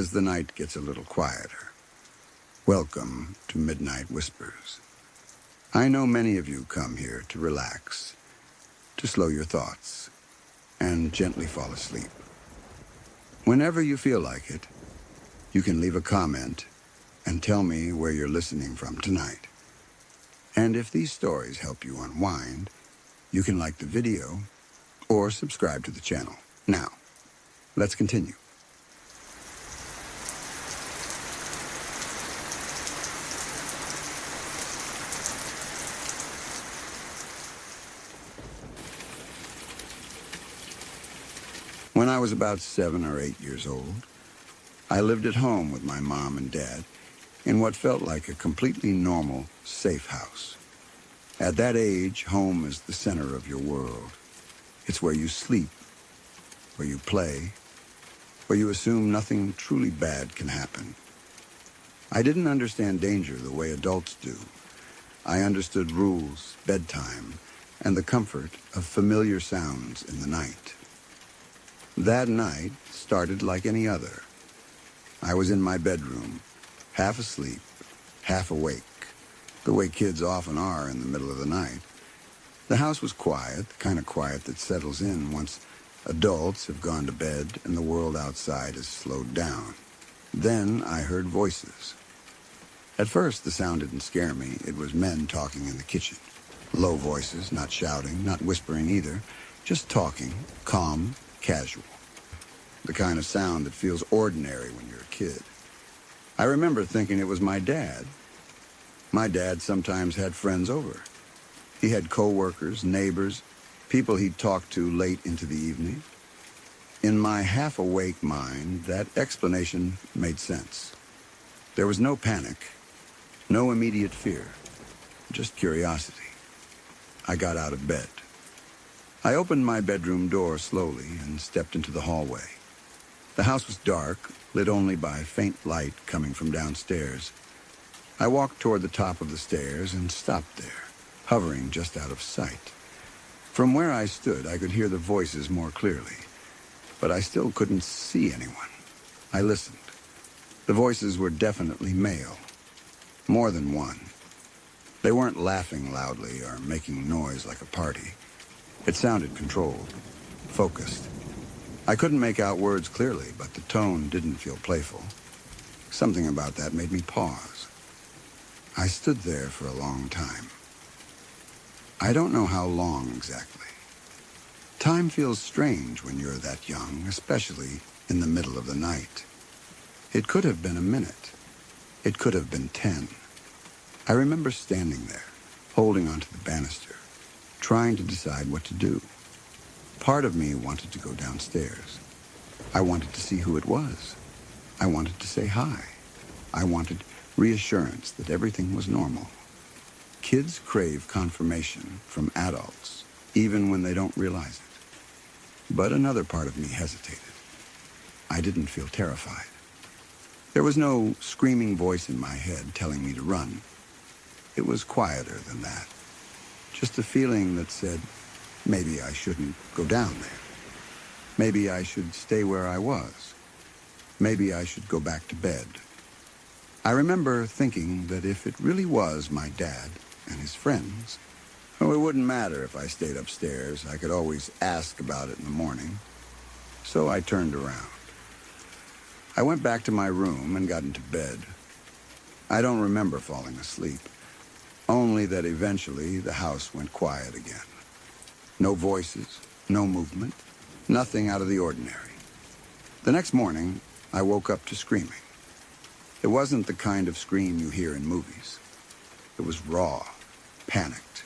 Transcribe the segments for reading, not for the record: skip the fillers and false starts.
as the night gets a little quieter. Welcome to Midnight Whispers. I know many of you come here to relax, to slow your thoughts, and gently fall asleep. Whenever you feel like it, you can leave a comment and tell me where you're listening from tonight. And if these stories help you unwind, you can like the video or subscribe to the channel. Now, let's continue. When I was about 7 or 8 years old, I lived at home with my mom and dad in what felt like a completely normal, safe house. At that age, home is the center of your world. It's where you sleep, where you play, where you assume nothing truly bad can happen. I didn't understand danger the way adults do. I understood rules, bedtime, and the comfort of familiar sounds in the night. That night started like any other. I was in my bedroom, half asleep, half awake, the way kids often are in the middle of the night. The house was quiet, the kind of quiet that settles in once adults have gone to bed and the world outside has slowed down. Then I heard voices. At first, the sound didn't scare me. It was men talking in the kitchen. Low voices, not shouting, not whispering either, just talking, calm, casual. The kind of sound that feels ordinary when you're a kid. I remember thinking it was my dad. My dad sometimes had friends over. He had co-workers, neighbors, people he'd talk to late into the evening. In my half-awake mind, that explanation made sense. There was no panic, no immediate fear, just curiosity. I got out of bed. I opened my bedroom door slowly and stepped into the hallway. The house was dark, lit only by faint light coming from downstairs. I walked toward the top of the stairs and stopped there, hovering just out of sight. From where I stood, I could hear the voices more clearly, but I still couldn't see anyone. I listened. The voices were definitely male. More than one. They weren't laughing loudly or making noise like a party. It sounded controlled, focused. I couldn't make out words clearly, but the tone didn't feel playful. Something about that made me pause. I stood there for a long time. I don't know how long exactly. Time feels strange when you're that young, especially in the middle of the night. It could have been a minute. It could have been 10. I remember standing there, holding onto the banister, trying to decide what to do. Part of me wanted to go downstairs. I wanted to see who it was. I wanted to say hi. I wanted reassurance that everything was normal. Kids crave confirmation from adults, even when they don't realize it. But another part of me hesitated. I didn't feel terrified. There was no screaming voice in my head telling me to run. It was quieter than that. Just a feeling that said, maybe I shouldn't go down there. Maybe I should stay where I was. Maybe I should go back to bed. I remember thinking that if it really was my dad and his friends, well, it wouldn't matter if I stayed upstairs. I could always ask about it in the morning. So I turned around. I went back to my room and got into bed. I don't remember falling asleep, only that eventually the house went quiet again. No voices, no movement, nothing out of the ordinary. The next morning, I woke up to screaming. It wasn't the kind of scream you hear in movies. It was raw, panicked,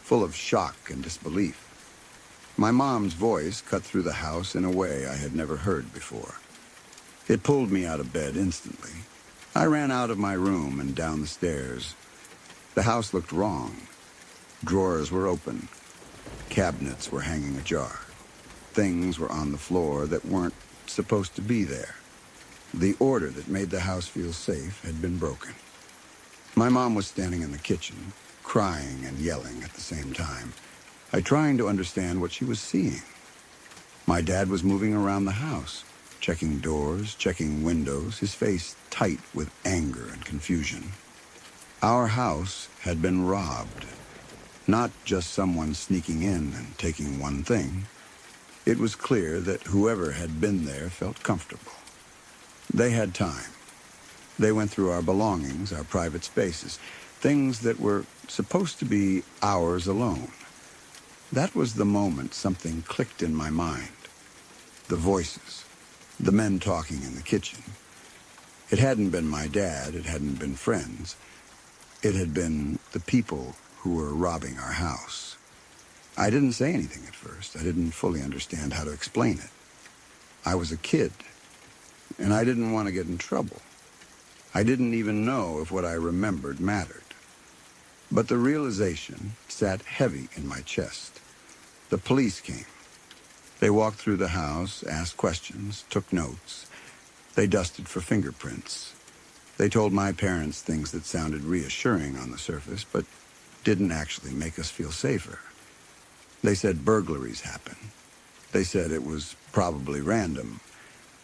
full of shock and disbelief. My mom's voice cut through the house in a way I had never heard before. It pulled me out of bed instantly. I ran out of my room and down the stairs. The house looked wrong. Drawers were open. Cabinets were hanging ajar. Things were on the floor that weren't supposed to be there. The order that made the house feel safe had been broken. My mom was standing in the kitchen, crying and yelling at the same time. I trying to understand what she was seeing. My dad was moving around the house, checking doors, checking windows, his face tight with anger and confusion. Our house had been robbed. Not just someone sneaking in and taking one thing. It was clear that whoever had been there felt comfortable. They had time. They went through our belongings, our private spaces, things that were supposed to be ours alone. That was the moment something clicked in my mind. The voices, the men talking in the kitchen. It hadn't been my dad, it hadn't been friends. It had been the people who were robbing our house. I didn't say anything at first. I didn't fully understand how to explain it. I was a kid, and I didn't want to get in trouble. I didn't even know if what I remembered mattered. But the realization sat heavy in my chest. The police came. They walked through the house, asked questions, took notes. They dusted for fingerprints. They told my parents things that sounded reassuring on the surface, but didn't actually make us feel safer. They said burglaries happen. They said it was probably random.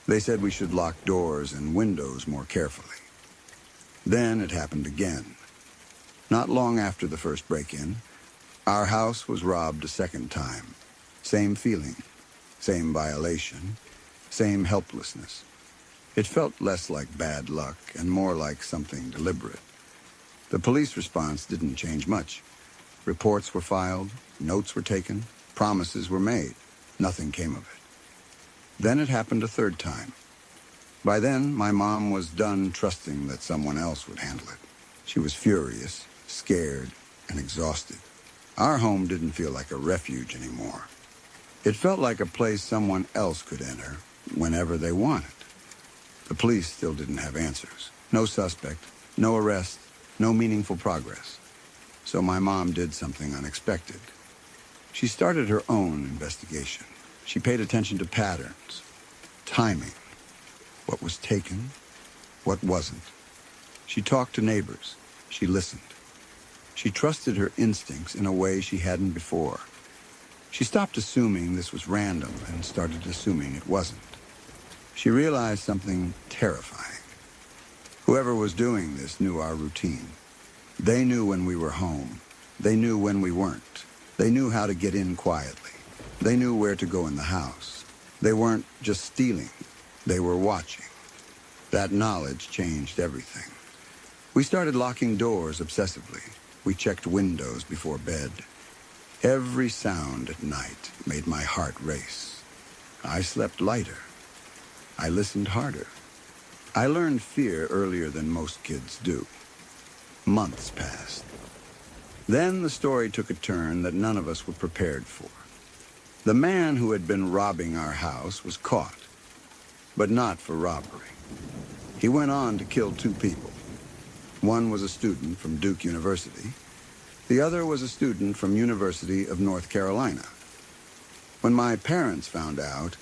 They said we should lock doors and windows more carefully. Then it happened again. Not long after the first break-in, our house was robbed a second time. Same feeling, same violation, same helplessness. It felt less like bad luck and more like something deliberate. The police response didn't change much. Reports were filed, notes were taken, promises were made. Nothing came of it. Then it happened a third time. By then, my mom was done trusting that someone else would handle it. She was furious, scared, and exhausted. Our home didn't feel like a refuge anymore. It felt like a place someone else could enter whenever they wanted. The police still didn't have answers. No suspect, no arrest, no meaningful progress. So my mom did something unexpected. She started her own investigation. She paid attention to patterns, timing, what was taken, what wasn't. She talked to neighbors. She listened. She trusted her instincts in a way she hadn't before. She stopped assuming this was random and started assuming it wasn't. She realized something terrifying. Whoever was doing this knew our routine. They knew when we were home. They knew when we weren't. They knew how to get in quietly. They knew where to go in the house. They weren't just stealing. They were watching. That knowledge changed everything. We started locking doors obsessively. We checked windows before bed. Every sound at night made my heart race. I slept lighter. I listened harder. I learned fear earlier than most kids do. Months passed. Then the story took a turn that none of us were prepared for. The man who had been robbing our house was caught, but not for robbery. He went on to kill 2 people. One was a student from Duke University. The other was a student from University of North Carolina. When my parents found out,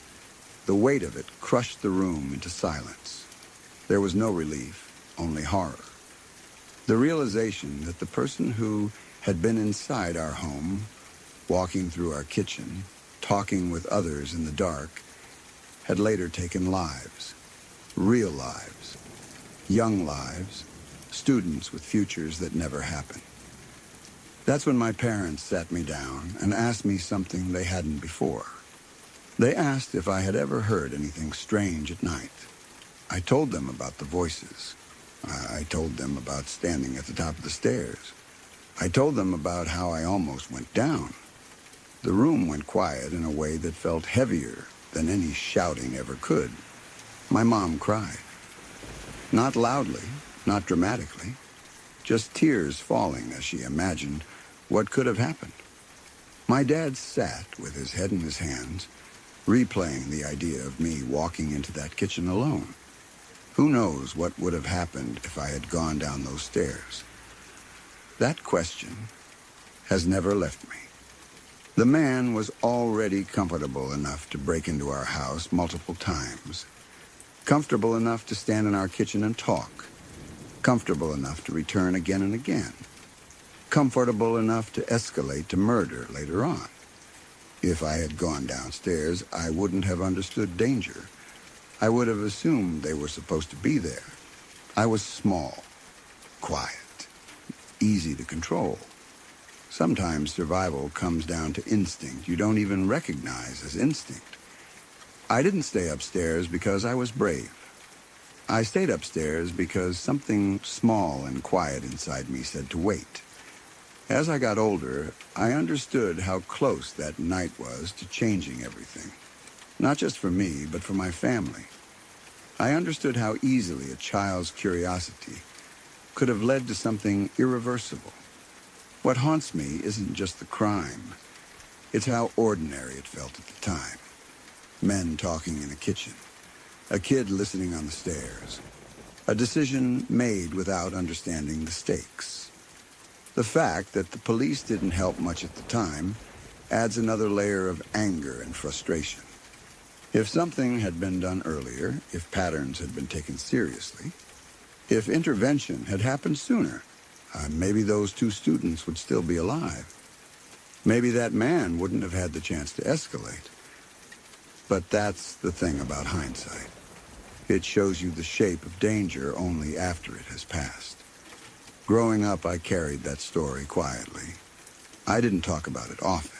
the weight of it crushed the room into silence. There was no relief, only horror. The realization that the person who had been inside our home, walking through our kitchen, talking with others in the dark, had later taken lives. Real lives. Young lives. Students with futures that never happened. That's when my parents sat me down and asked me something they hadn't before. They asked if I had ever heard anything strange at night. I told them about the voices. I told them about standing at the top of the stairs. I told them about how I almost went down. The room went quiet in a way that felt heavier than any shouting ever could. My mom cried. Not loudly, not dramatically, just tears falling as she imagined what could have happened. My dad sat with his head in his hands, replaying the idea of me walking into that kitchen alone. Who knows what would have happened if I had gone down those stairs? That question has never left me. The man was already comfortable enough to break into our house multiple times. Comfortable enough to stand in our kitchen and talk. Comfortable enough to return again and again. Comfortable enough to escalate to murder later on. If I had gone downstairs, I wouldn't have understood danger. I would have assumed they were supposed to be there. I was small, quiet, easy to control. Sometimes survival comes down to instinct you don't even recognize as instinct. I didn't stay upstairs because I was brave. I stayed upstairs because something small and quiet inside me said to wait. As I got older, I understood how close that night was to changing everything. Not just for me, but for my family. I understood how easily a child's curiosity could have led to something irreversible. What haunts me isn't just the crime. It's how ordinary it felt at the time. Men talking in a kitchen. A kid listening on the stairs. A decision made without understanding the stakes. The fact that the police didn't help much at the time adds another layer of anger and frustration. If something had been done earlier, if patterns had been taken seriously, if intervention had happened sooner, maybe those two students would still be alive. Maybe that man wouldn't have had the chance to escalate. But that's the thing about hindsight. It shows you the shape of danger only after it has passed. Growing up, I carried that story quietly. I didn't talk about it often.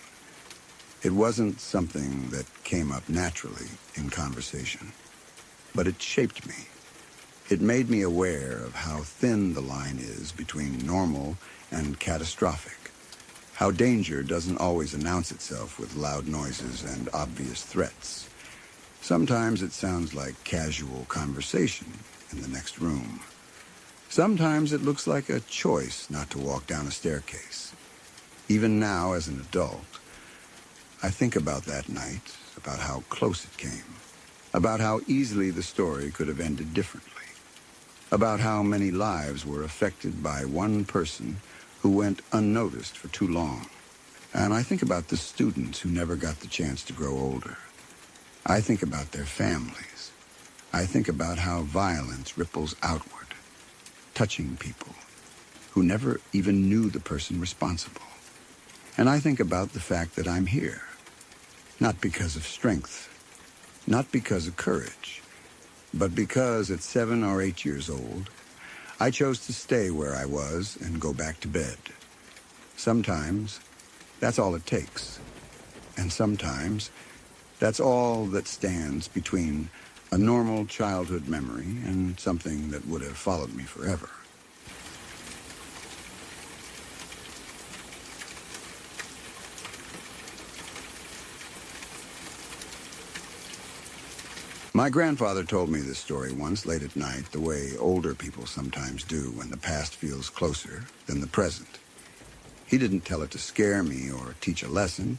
It wasn't something that came up naturally in conversation, but it shaped me. It made me aware of how thin the line is between normal and catastrophic, how danger doesn't always announce itself with loud noises and obvious threats. Sometimes it sounds like casual conversation in the next room. Sometimes it looks like a choice not to walk down a staircase. Even now, as an adult, I think about that night, about how close it came, about how easily the story could have ended differently, about how many lives were affected by one person who went unnoticed for too long. And I think about the students who never got the chance to grow older. I think about their families. I think about how violence ripples outward, touching people who never even knew the person responsible. And I think about the fact that I'm here. Not because of strength, not because of courage, but because at 7 or 8 years old, I chose to stay where I was and go back to bed. Sometimes, that's all it takes. And sometimes, that's all that stands between a normal childhood memory and something that would have followed me forever. My grandfather told me this story once late at night, the way older people sometimes do when the past feels closer than the present. He didn't tell it to scare me or teach a lesson.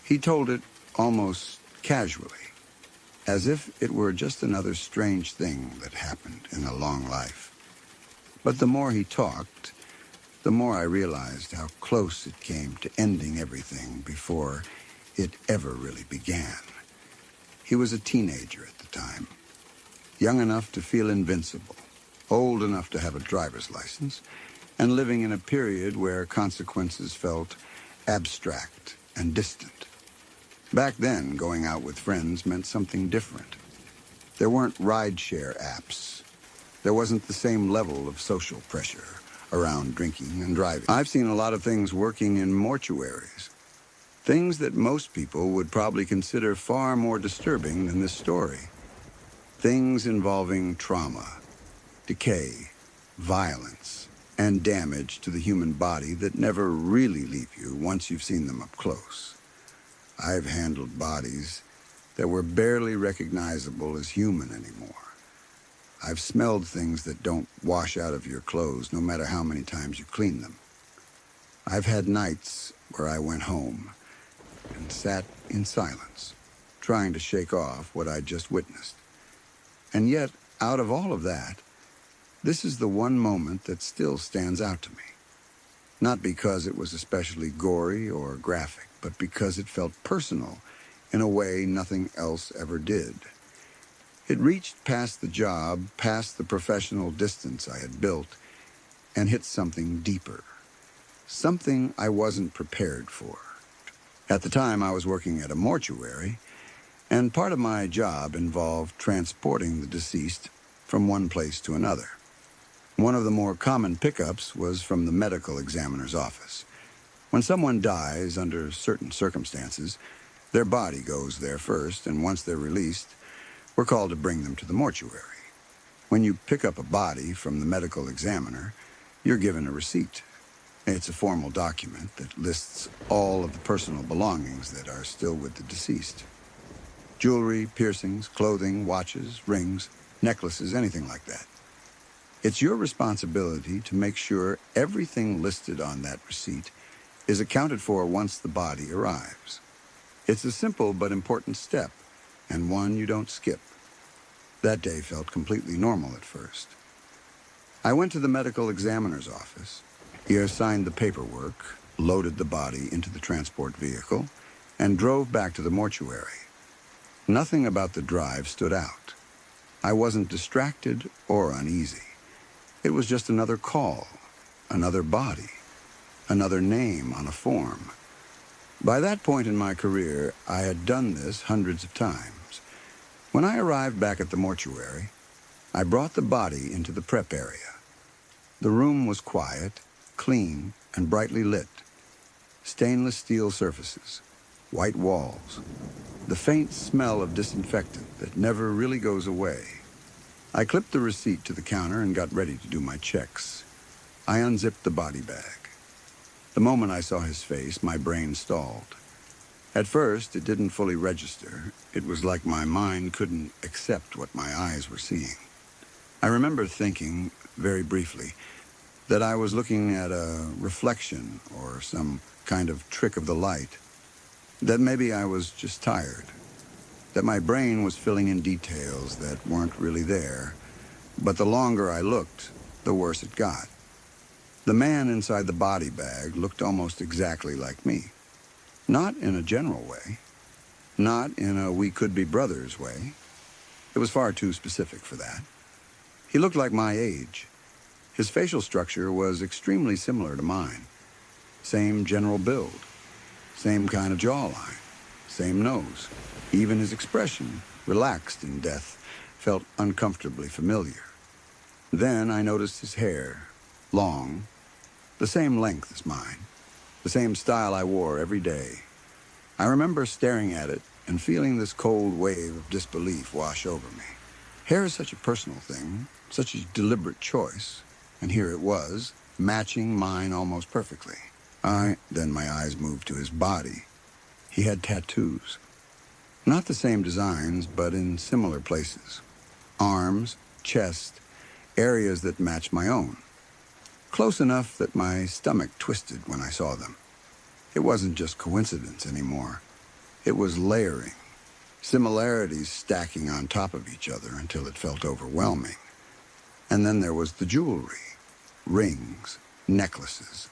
He told it almost casually, as if it were just another strange thing that happened in a long life. But the more he talked, the more I realized how close it came to ending everything before it ever really began. He was a teenager at the time, young enough to feel invincible, old enough to have a driver's license, and living in a period where consequences felt abstract and distant. Back then, going out with friends meant something different. There weren't rideshare apps. There wasn't the same level of social pressure around drinking and driving. I've seen a lot of things working in mortuaries. Things that most people would probably consider far more disturbing than this story. Things involving trauma, decay, violence, and damage to the human body that never really leave you once you've seen them up close. I've handled bodies that were barely recognizable as human anymore. I've smelled things that don't wash out of your clothes no matter how many times you clean them. I've had nights where I went home and sat in silence, trying to shake off what I'd just witnessed. And yet, out of all of that, this is the one moment that still stands out to me. Not because it was especially gory or graphic, but because it felt personal in a way nothing else ever did. It reached past the job, past the professional distance I had built, and hit something deeper. Something I wasn't prepared for. At the time, I was working at a mortuary, And part of my job involved transporting the deceased from one place to another. One of the more common pickups was from the medical examiner's office. When someone dies under certain circumstances, their body goes there first, and once they're released, we're called to bring them to the mortuary. When you pick up a body from the medical examiner, you're given a receipt. It's a formal document that lists all of the personal belongings that are still with the deceased. Jewelry, piercings, clothing, watches, rings, necklaces, anything like that. It's your responsibility to make sure everything listed on that receipt is accounted for once the body arrives. It's a simple but important step, and one you don't skip. That day felt completely normal at first. I went to the medical examiner's office. He assigned the paperwork, loaded the body into the transport vehicle, and drove back to the mortuary. Nothing about the drive stood out. I wasn't distracted or uneasy. It was just another call, another body, another name on a form. By that point in my career, I had done this hundreds of times. When I arrived back at the mortuary, I brought the body into the prep area. The room was quiet, clean, and brightly lit. Stainless steel surfaces, white walls, the faint smell of disinfectant that never really goes away. I clipped the receipt to the counter and got ready to do my checks. I unzipped the body bag. The moment I saw his face, my brain stalled. At first, it didn't fully register. It was like my mind couldn't accept what my eyes were seeing. I remember thinking, very briefly, that I was looking at a reflection or some kind of trick of the light, that maybe I was just tired, that my brain was filling in details that weren't really there, but the longer I looked, the worse it got. The man inside the body bag looked almost exactly like me. Not in a general way, not in a we could be brothers way. It was far too specific for that. He looked like my age. His facial structure was extremely similar to mine. Same general build, same kind of jawline, same nose. Even his expression, relaxed in death, felt uncomfortably familiar. Then I noticed his hair, long, the same length as mine, the same style I wore every day. I remember staring at it and feeling this cold wave of disbelief wash over me. Hair is such a personal thing, such a deliberate choice, and here it was, matching mine almost perfectly. Then my eyes moved to his body. He had tattoos. Not the same designs, but in similar places. Arms, chest, areas that matched my own. Close enough that my stomach twisted when I saw them. It wasn't just coincidence anymore. It was layering, similarities stacking on top of each other until it felt overwhelming. And then there was the jewelry, rings, necklaces,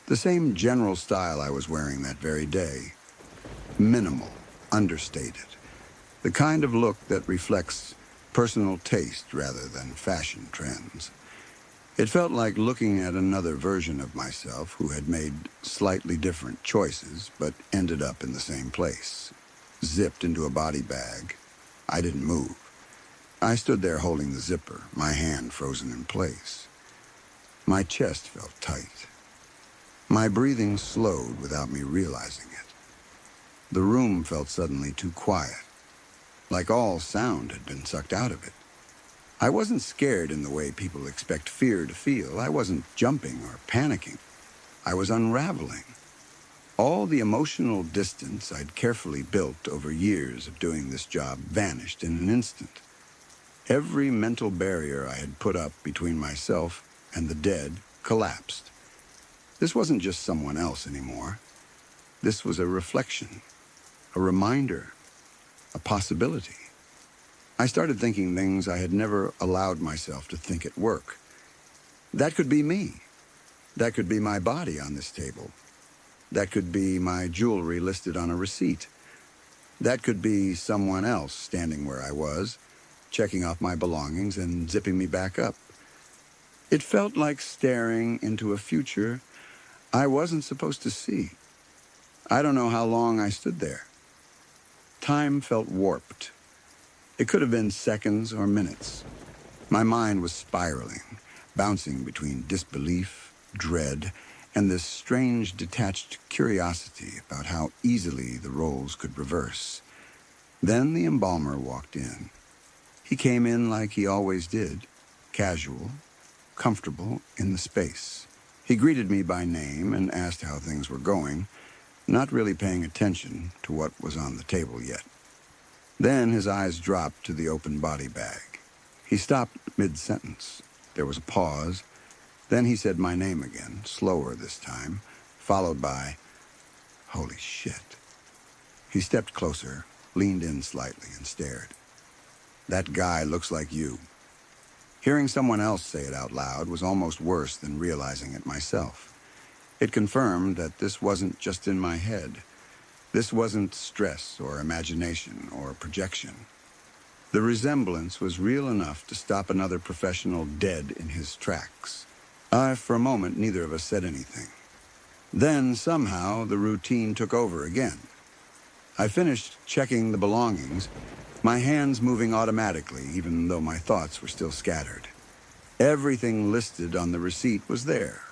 the same general style I was wearing that very day. Minimal, understated, the kind of look that reflects personal taste rather than fashion trends. It felt like looking at another version of myself who had made slightly different choices, but ended up in the same place. Zipped into a body bag. I didn't move. I stood there holding the zipper, my hand frozen in place. My chest felt tight. My breathing slowed without me realizing it. The room felt suddenly too quiet, like all sound had been sucked out of it. I wasn't scared in the way people expect fear to feel. I wasn't jumping or panicking. I was unraveling. All the emotional distance I'd carefully built over years of doing this job vanished in an instant. Every mental barrier I had put up between myself and the dead collapsed. This wasn't just someone else anymore. This was a reflection, a reminder, a possibility. I started thinking things I had never allowed myself to think at work. That could be me. That could be my body on this table. That could be my jewelry listed on a receipt. That could be someone else standing where I was, checking off my belongings and zipping me back up. It felt like staring into a future I wasn't supposed to see. I don't know how long I stood there. Time felt warped. It could have been seconds or minutes. My mind was spiraling, bouncing between disbelief, dread, and this strange detached curiosity about how easily the roles could reverse. Then the embalmer walked in. He came in like he always did, casual, comfortable in the space. He greeted me by name and asked how things were going, not really paying attention to what was on the table yet. Then his eyes dropped to the open body bag. He stopped mid-sentence. There was a pause. Then he said my name again, slower this time, followed by, "Holy shit." He stepped closer, leaned in slightly, and stared. "That guy looks like you." Hearing someone else say it out loud was almost worse than realizing it myself. It confirmed that this wasn't just in my head. This wasn't stress or imagination or projection. The resemblance was real enough to stop another professional dead in his tracks. For a moment, neither of us said anything. Then, somehow, the routine took over again. I finished checking the belongings, my hands moving automatically, even though my thoughts were still scattered. Everything listed on the receipt was there.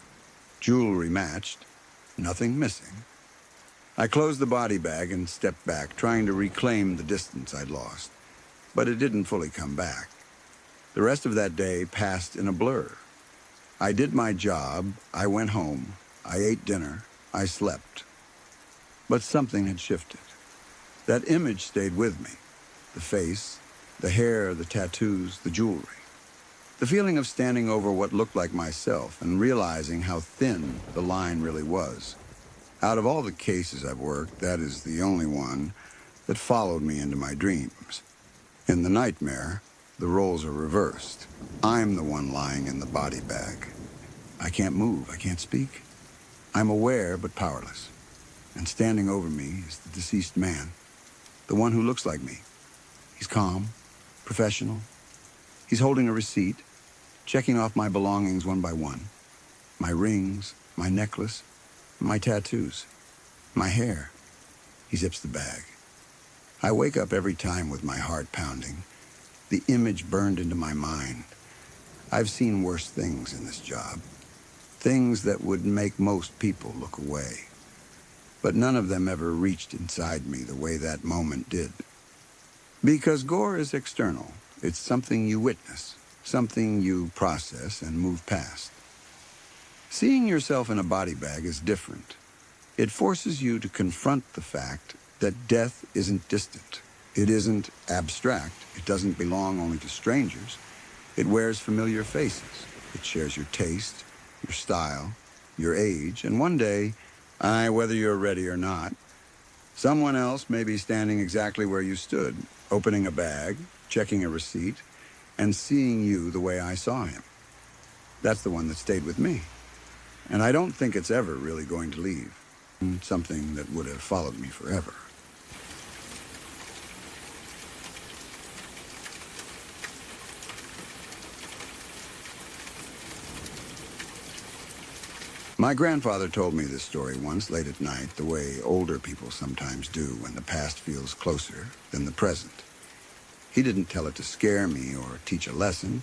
Jewelry matched, nothing missing. I closed the body bag and stepped back, trying to reclaim the distance I'd lost. But it didn't fully come back. The rest of that day passed in a blur. I did my job, I went home, I ate dinner, I slept. But something had shifted. That image stayed with me. The face, the hair, the tattoos, the jewelry. The feeling of standing over what looked like myself and realizing how thin the line really was. Out of all the cases I've worked, that is the only one that followed me into my dreams. In the nightmare, the roles are reversed. I'm the one lying in the body bag. I can't move, I can't speak. I'm aware but powerless. And standing over me is the deceased man, the one who looks like me. He's calm, professional. He's holding a receipt, checking off my belongings one by one. My rings, my necklace, my tattoos, my hair. He zips the bag. I wake up every time with my heart pounding, the image burned into my mind. I've seen worse things in this job, things that would make most people look away. But none of them ever reached inside me the way that moment did. Because gore is external. It's something you witness, something you process and move past. Seeing yourself in a body bag is different. It forces you to confront the fact that death isn't distant. It isn't abstract. It doesn't belong only to strangers. It wears familiar faces. It shares your taste, your style, your age, and one day, whether you're ready or not, someone else may be standing exactly where you stood, opening a bag, checking a receipt, and seeing you the way I saw him. That's the one that stayed with me. And I don't think it's ever really going to leave. Something that would have followed me forever. My grandfather told me this story once late at night, the way older people sometimes do when the past feels closer than the present. He didn't tell it to scare me or teach a lesson.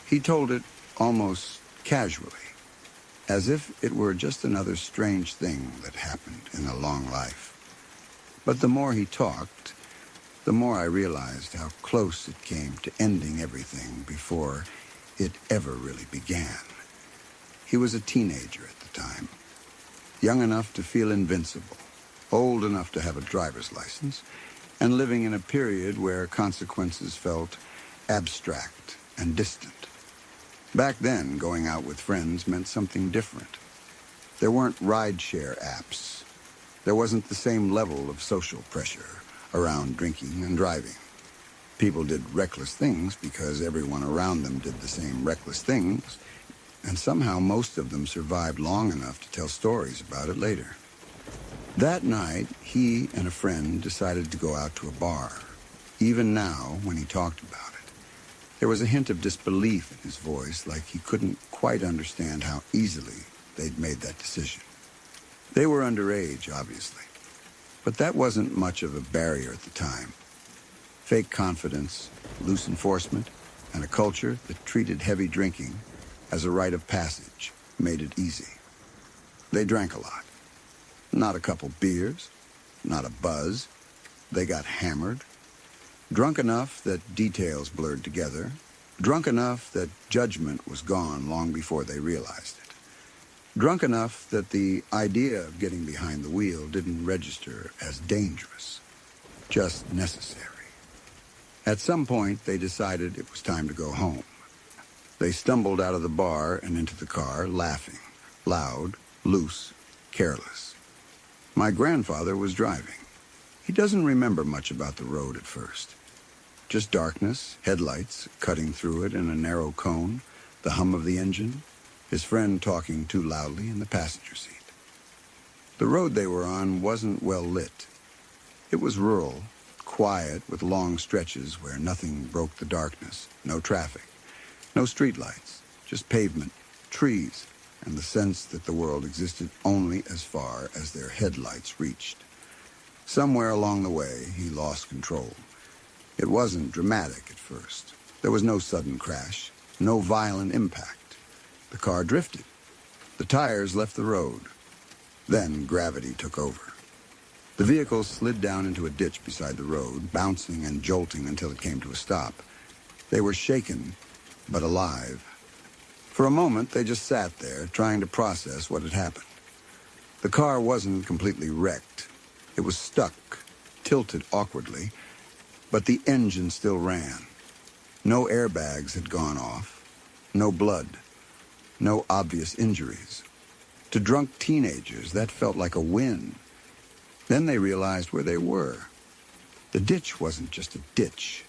He told it almost casually, as if it were just another strange thing that happened in a long life. But the more he talked, the more I realized how close it came to ending everything before it ever really began. He was a teenager at the time, young enough to feel invincible, old enough to have a driver's license, and living in a period where consequences felt abstract and distant. Back then, going out with friends meant something different. There weren't rideshare apps. There wasn't the same level of social pressure around drinking and driving. People did reckless things because everyone around them did the same reckless things, and somehow most of them survived long enough to tell stories about it later. That night, he and a friend decided to go out to a bar. Even now, when he talked about it, there was a hint of disbelief in his voice, like he couldn't quite understand how easily they'd made that decision. They were underage, obviously. But that wasn't much of a barrier at the time. Fake confidence, loose enforcement, and a culture that treated heavy drinking as a rite of passage made it easy. They drank a lot. Not a couple beers, not a buzz. They got hammered. Drunk enough that details blurred together. Drunk enough that judgment was gone long before they realized it. Drunk enough that the idea of getting behind the wheel didn't register as dangerous, just necessary. At some point, they decided it was time to go home. They stumbled out of the bar and into the car, laughing, loud, loose, careless. My grandfather was driving. He doesn't remember much about the road at first. Just darkness, headlights cutting through it in a narrow cone, the hum of the engine, his friend talking too loudly in the passenger seat. The road they were on wasn't well lit. It was rural, quiet with long stretches where nothing broke the darkness, no traffic, no streetlights, just pavement, trees, and the sense that the world existed only as far as their headlights reached. Somewhere along the way, he lost control. It wasn't dramatic at first. There was no sudden crash, no violent impact. The car drifted. The tires left the road. Then gravity took over. The vehicle slid down into a ditch beside the road, bouncing and jolting until it came to a stop. They were shaken, but alive. For a moment, they just sat there, trying to process what had happened. The car wasn't completely wrecked. It was stuck, tilted awkwardly, but the engine still ran. No airbags had gone off, no blood, no obvious injuries. To drunk teenagers, that felt like a win. Then they realized where they were. The ditch wasn't just a ditch.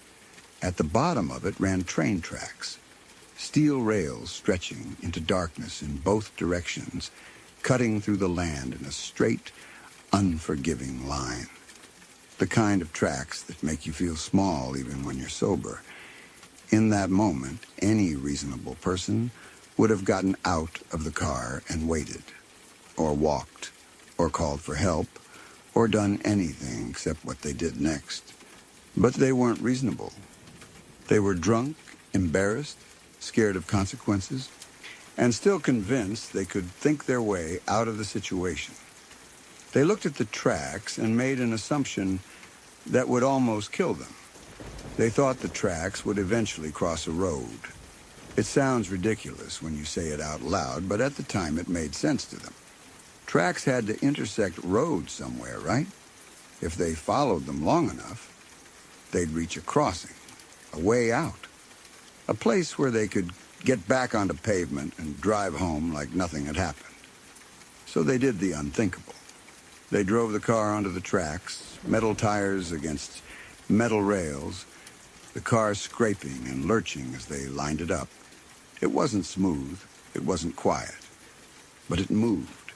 At the bottom of it ran train tracks, steel rails stretching into darkness in both directions, cutting through the land in a straight, unforgiving line. The kind of tracks that make you feel small even when you're sober. In that moment, any reasonable person would have gotten out of the car and waited, or walked, or called for help, or done anything except what they did next. But they weren't reasonable. They were drunk, embarrassed, scared of consequences, and still convinced they could think their way out of the situation. They looked at the tracks and made an assumption that would almost kill them. They thought the tracks would eventually cross a road. It sounds ridiculous when you say it out loud, but at the time it made sense to them. Tracks had to intersect roads somewhere, right? If they followed them long enough, they'd reach a crossing, a way out, a place where they could get back onto pavement and drive home like nothing had happened. So they did the unthinkable. They drove the car onto the tracks, metal tires against metal rails, the car scraping and lurching as they lined it up. It wasn't smooth, it wasn't quiet, but it moved.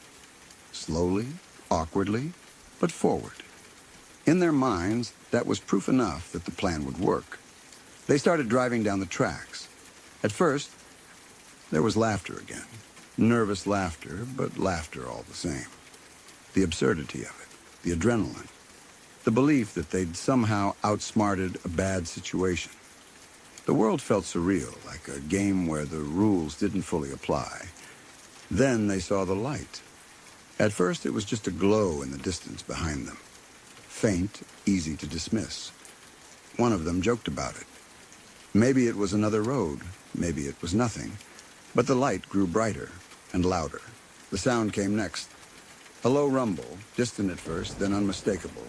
Slowly, awkwardly, but forward. In their minds, that was proof enough that the plan would work. They started driving down the tracks. At first, there was laughter again. Nervous laughter, but laughter all the same. The absurdity of it, the adrenaline, the belief that they'd somehow outsmarted a bad situation. The world felt surreal, like a game where the rules didn't fully apply. Then they saw the light. At first, it was just a glow in the distance behind them. Faint, easy to dismiss. One of them joked about it. Maybe it was another road, maybe it was nothing. But the light grew brighter and louder. The sound came next. A low rumble, distant at first, then unmistakable.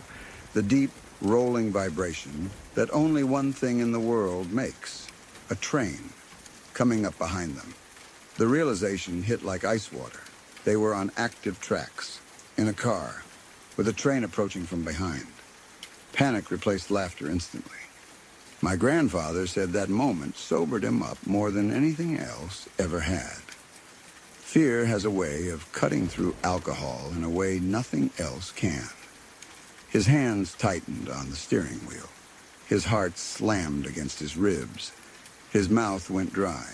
The deep, rolling vibration that only one thing in the world makes. A train, coming up behind them. The realization hit like ice water. They were on active tracks, in a car, with a train approaching from behind. Panic replaced laughter instantly. My grandfather said that moment sobered him up more than anything else ever had. Fear has a way of cutting through alcohol in a way nothing else can. His hands tightened on the steering wheel. His heart slammed against his ribs. His mouth went dry.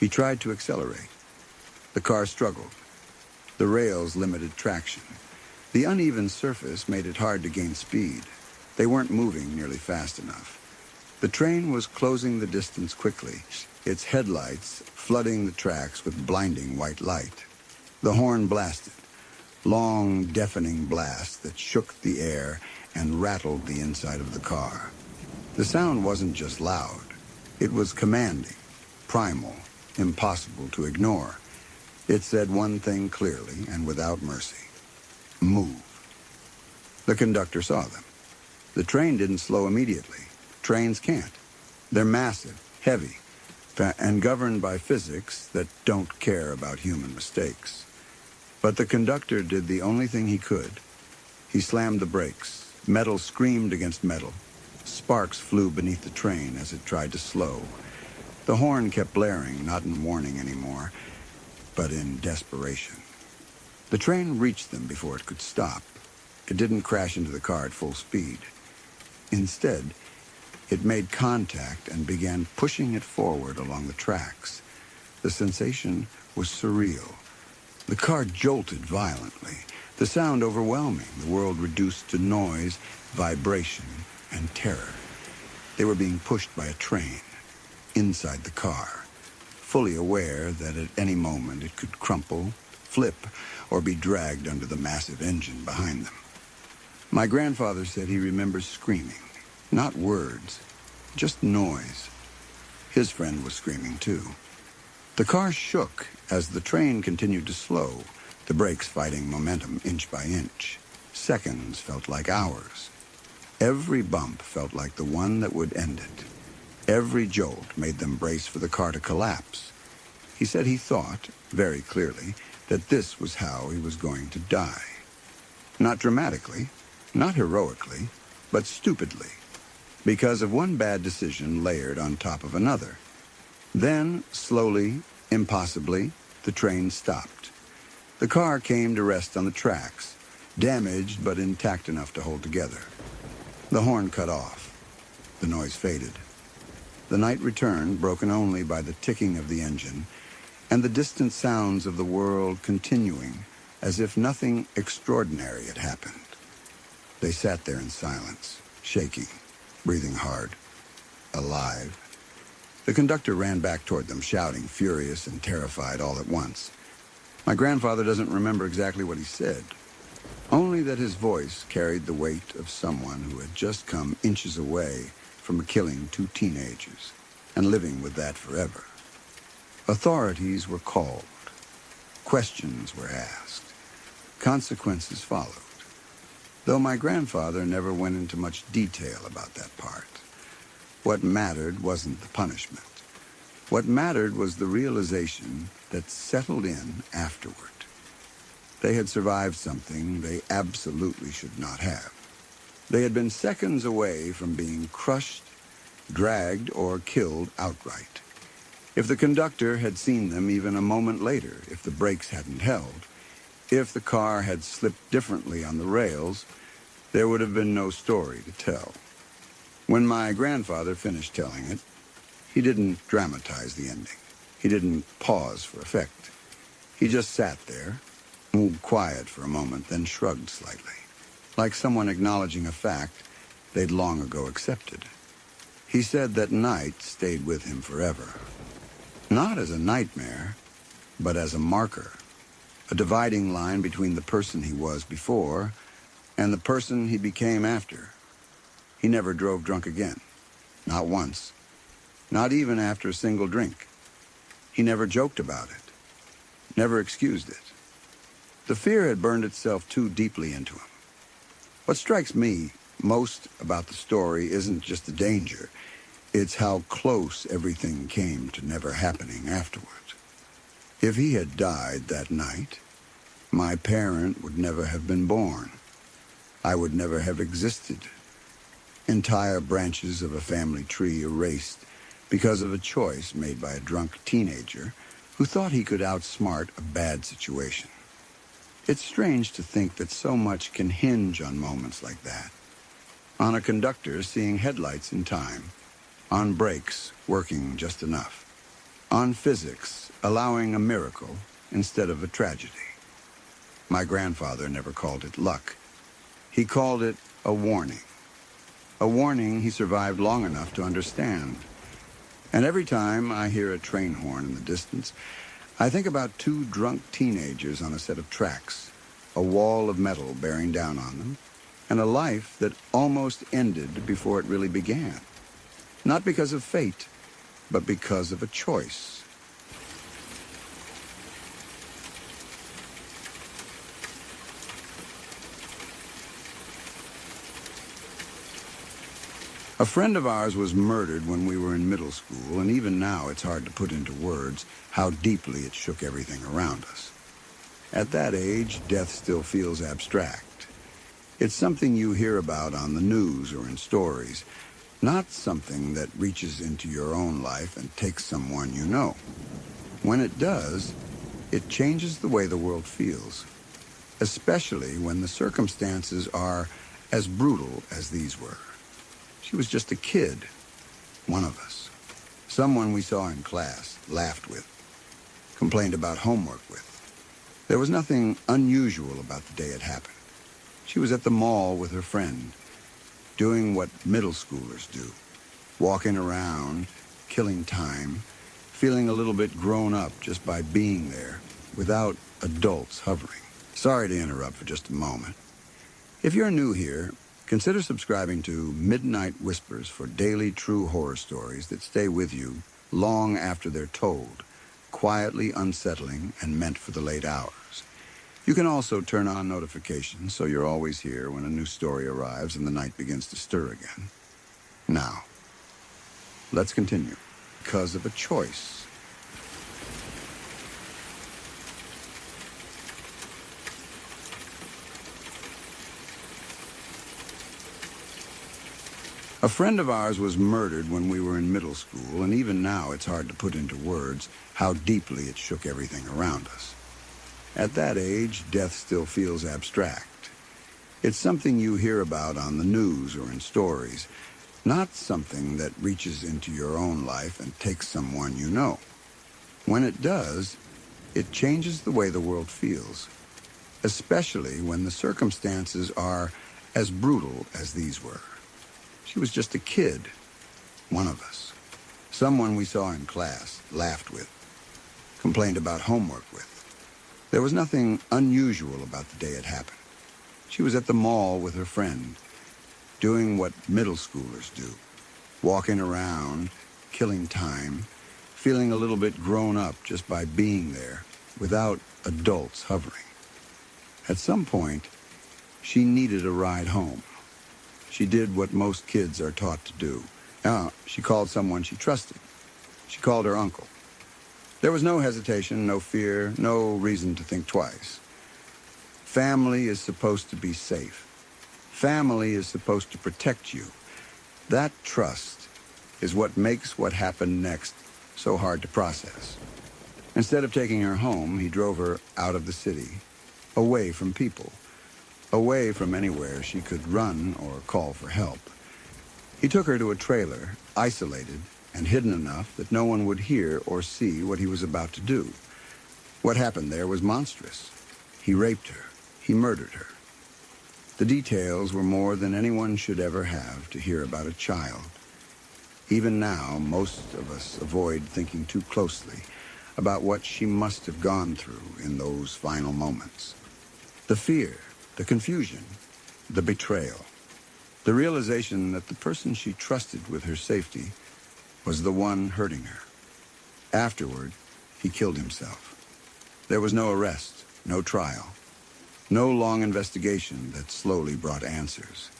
He tried to accelerate. The car struggled. The rails limited traction. The uneven surface made it hard to gain speed. They weren't moving nearly fast enough. The train was closing the distance quickly, its headlights flooding the tracks with blinding white light. The horn blasted, long, deafening blast that shook the air and rattled the inside of the car. The sound wasn't just loud. It was commanding, primal, impossible to ignore. It said one thing clearly and without mercy. Move. The conductor saw them. The train didn't slow immediately. Trains can't. They're massive, heavy, and governed by physics that don't care about human mistakes. But the conductor did the only thing he could. He slammed the brakes. Metal screamed against metal. Sparks flew beneath the train as it tried to slow. The horn kept blaring, not in warning anymore, but in desperation. The train reached them before it could stop. It didn't crash into the car at full speed. Instead, it made contact and began pushing it forward along the tracks. The sensation was surreal. The car jolted violently, the sound overwhelming, the world reduced to noise, vibration, and terror. They were being pushed by a train, inside the car, fully aware that at any moment it could crumple, flip, or be dragged under the massive engine behind them. My grandfather said he remembers screaming, not words, just noise. His friend was screaming too. The car shook as the train continued to slow, the brakes fighting momentum inch by inch. Seconds felt like hours. Every bump felt like the one that would end it. Every jolt made them brace for the car to collapse. He said he thought, very clearly, that this was how he was going to die. Not dramatically, not heroically, but stupidly, because of one bad decision layered on top of another. Then, slowly, impossibly, the train stopped. The car came to rest on the tracks, damaged but intact enough to hold together. The horn cut off. The noise faded. The night returned, broken only by the ticking of the engine and the distant sounds of the world continuing as if nothing extraordinary had happened. They sat there in silence, shaking, breathing hard, alive. The conductor ran back toward them, shouting, furious and terrified all at once. My grandfather doesn't remember exactly what he said, only that his voice carried the weight of someone who had just come inches away from killing 2 teenagers and living with that forever. Authorities were called. Questions were asked. Consequences followed. Though my grandfather never went into much detail about that part. What mattered wasn't the punishment. What mattered was the realization that settled in afterward. They had survived something they absolutely should not have. They had been seconds away from being crushed, dragged, or killed outright. If the conductor had seen them even a moment later, if the brakes hadn't held, if the car had slipped differently on the rails, there would have been no story to tell. When my grandfather finished telling it, he didn't dramatize the ending. He didn't pause for effect. He just sat there, moved quiet for a moment, then shrugged slightly, like someone acknowledging a fact they'd long ago accepted. He said that night stayed with him forever. Not as a nightmare, but as a marker, a dividing line between the person he was before and the person he became after. He never drove drunk again, not once, not even after a single drink. He never joked about it, never excused it. The fear had burned itself too deeply into him. What strikes me most about the story isn't just the danger, it's how close everything came to never happening afterward. If he had died that night, my parent would never have been born. I would never have existed. Entire branches of a family tree erased because of a choice made by a drunk teenager who thought he could outsmart a bad situation. It's strange to think that so much can hinge on moments like that. On a conductor seeing headlights in time, on brakes working just enough, on physics allowing a miracle instead of a tragedy. My grandfather never called it luck. He called it a warning. A warning he survived long enough to understand. And every time I hear a train horn in the distance, I think about two drunk teenagers on a set of tracks, a wall of metal bearing down on them, and a life that almost ended before it really began. Not because of fate, but because of a choice. A friend of ours was murdered when we were in middle school, and even now it's hard to put into words how deeply it shook everything around us. At that age, death still feels abstract. It's something you hear about on the news or in stories, not something that reaches into your own life and takes someone you know. When it does, it changes the way the world feels, especially when the circumstances are as brutal as these were. She was just a kid, one of us, someone we saw in class, laughed with, complained about homework with. There was nothing unusual about the day it happened. She was at the mall with her friend, doing what middle schoolers do, walking around, killing time, feeling a little bit grown up just by being there, without adults hovering. Sorry to interrupt for just a moment. If you're new here, consider subscribing to Midnight Whispers for daily true horror stories that stay with you long after they're told, quietly unsettling and meant for the late hours. You can also turn on notifications so you're always here when a new story arrives and the night begins to stir again. Now, let's continue. Because of a choice. A friend of ours was murdered when we were in middle school, and even now it's hard to put into words how deeply it shook everything around us. At that age, death still feels abstract. It's something you hear about on the news or in stories, not something that reaches into your own life and takes someone you know. When it does, it changes the way the world feels, especially when the circumstances are as brutal as these were. She was just a kid, one of us, someone we saw in class, laughed with, complained about homework with. There was nothing unusual about the day it happened. She was at the mall with her friend, doing what middle schoolers do, walking around, killing time, feeling a little bit grown up just by being there, without adults hovering. At some point, she needed a ride home. She did what most kids are taught to do. She called someone she trusted. She called her uncle. There was no hesitation, no fear, no reason to think twice. Family is supposed to be safe. Family is supposed to protect you. That trust is what makes what happened next so hard to process. Instead of taking her home, he drove her out of the city, away from people, away from anywhere she could run or call for help. He took her to a trailer, isolated and hidden enough that no one would hear or see what he was about to do. What happened there was monstrous. He raped her. He murdered her. The details were more than anyone should ever have to hear about a child. Even now, most of us avoid thinking too closely about what she must have gone through in those final moments. The fear, the confusion, the betrayal, the realization that the person she trusted with her safety was the one hurting her. Afterward, he killed himself. There was no arrest, no trial, no long investigation that slowly brought answers.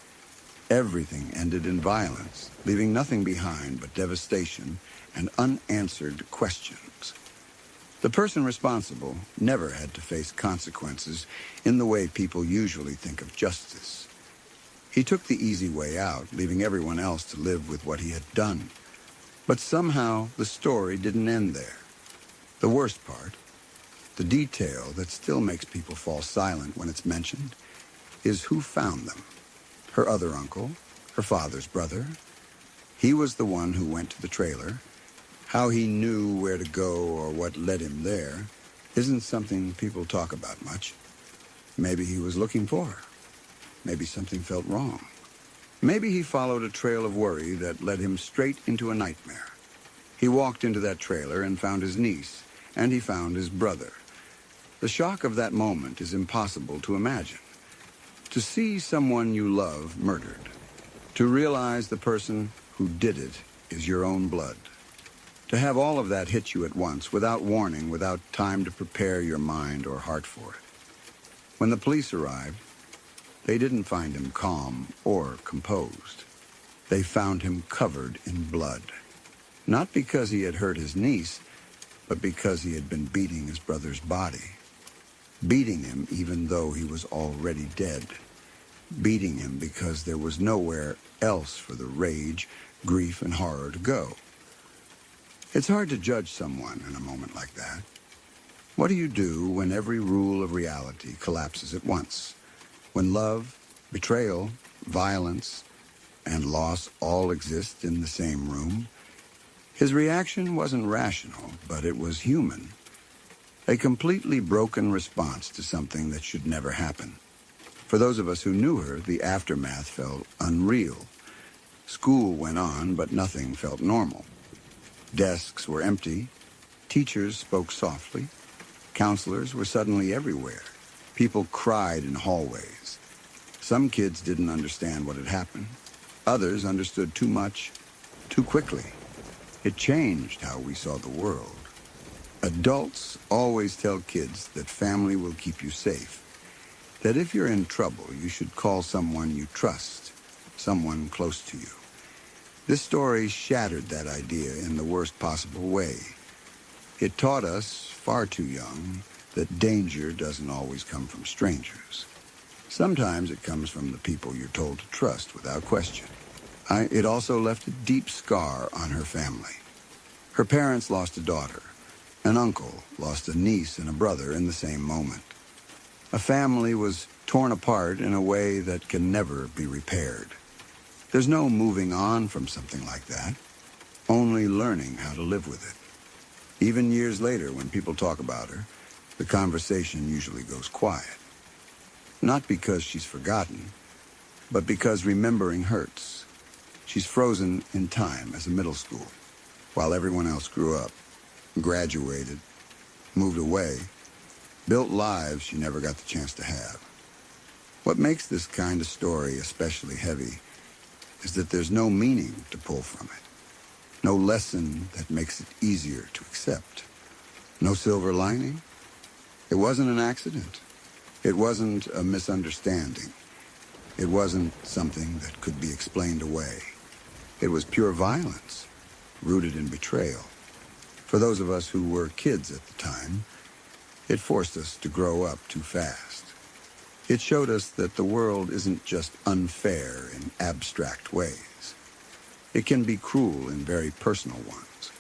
Everything ended in violence, leaving nothing behind but devastation and unanswered questions. The person responsible never had to face consequences in the way people usually think of justice. He took the easy way out, leaving everyone else to live with what he had done. But somehow, the story didn't end there. The worst part, the detail that still makes people fall silent when it's mentioned, is who found them. Her other uncle, her father's brother. He was the one who went to the trailer. How he knew where to go or what led him there isn't something people talk about much. Maybe he was looking for her. Maybe something felt wrong. Maybe he followed a trail of worry that led him straight into a nightmare. He walked into that trailer and found his niece, and he found his brother. The shock of that moment is impossible to imagine. To see someone you love murdered. To realize the person who did it is your own blood. To have all of that hit you at once, without warning, without time to prepare your mind or heart for it. When the police arrived, they didn't find him calm or composed. They found him covered in blood. Not because he had hurt his niece, but because he had been beating his brother's body. Beating him even though he was already dead. Beating him because there was nowhere else for the rage, grief, and horror to go. It's hard to judge someone in a moment like that. What do you do when every rule of reality collapses at once? When love, betrayal, violence, and loss all exist in the same room? His reaction wasn't rational, but it was human. A completely broken response to something that should never happen. For those of us who knew her, the aftermath felt unreal. School went on, but nothing felt normal. Desks were empty. Teachers spoke softly. Counselors were suddenly everywhere. People cried in hallways. Some kids didn't understand what had happened. Others understood too much, too quickly. It changed how we saw the world. Adults always tell kids that family will keep you safe. That if you're in trouble, you should call someone you trust, someone close to you. This story shattered that idea in the worst possible way. It taught us, far too young, that danger doesn't always come from strangers. Sometimes it comes from the people you're told to trust without question. It also left a deep scar on her family. Her parents lost a daughter. An uncle lost a niece and a brother in the same moment. A family was torn apart in a way that can never be repaired. There's no moving on from something like that, only learning how to live with it. Even years later, when people talk about her, the conversation usually goes quiet. Not because she's forgotten, but because remembering hurts. She's frozen in time as a middle school, while everyone else grew up, graduated, moved away, built lives she never got the chance to have. What makes this kind of story especially heavy is that there's no meaning to pull from it. No lesson that makes it easier to accept. No silver lining. It wasn't an accident. It wasn't a misunderstanding. It wasn't something that could be explained away. It was pure violence, rooted in betrayal. For those of us who were kids at the time, it forced us to grow up too fast. It showed us that the world isn't just unfair in abstract ways. It can be cruel in very personal ones.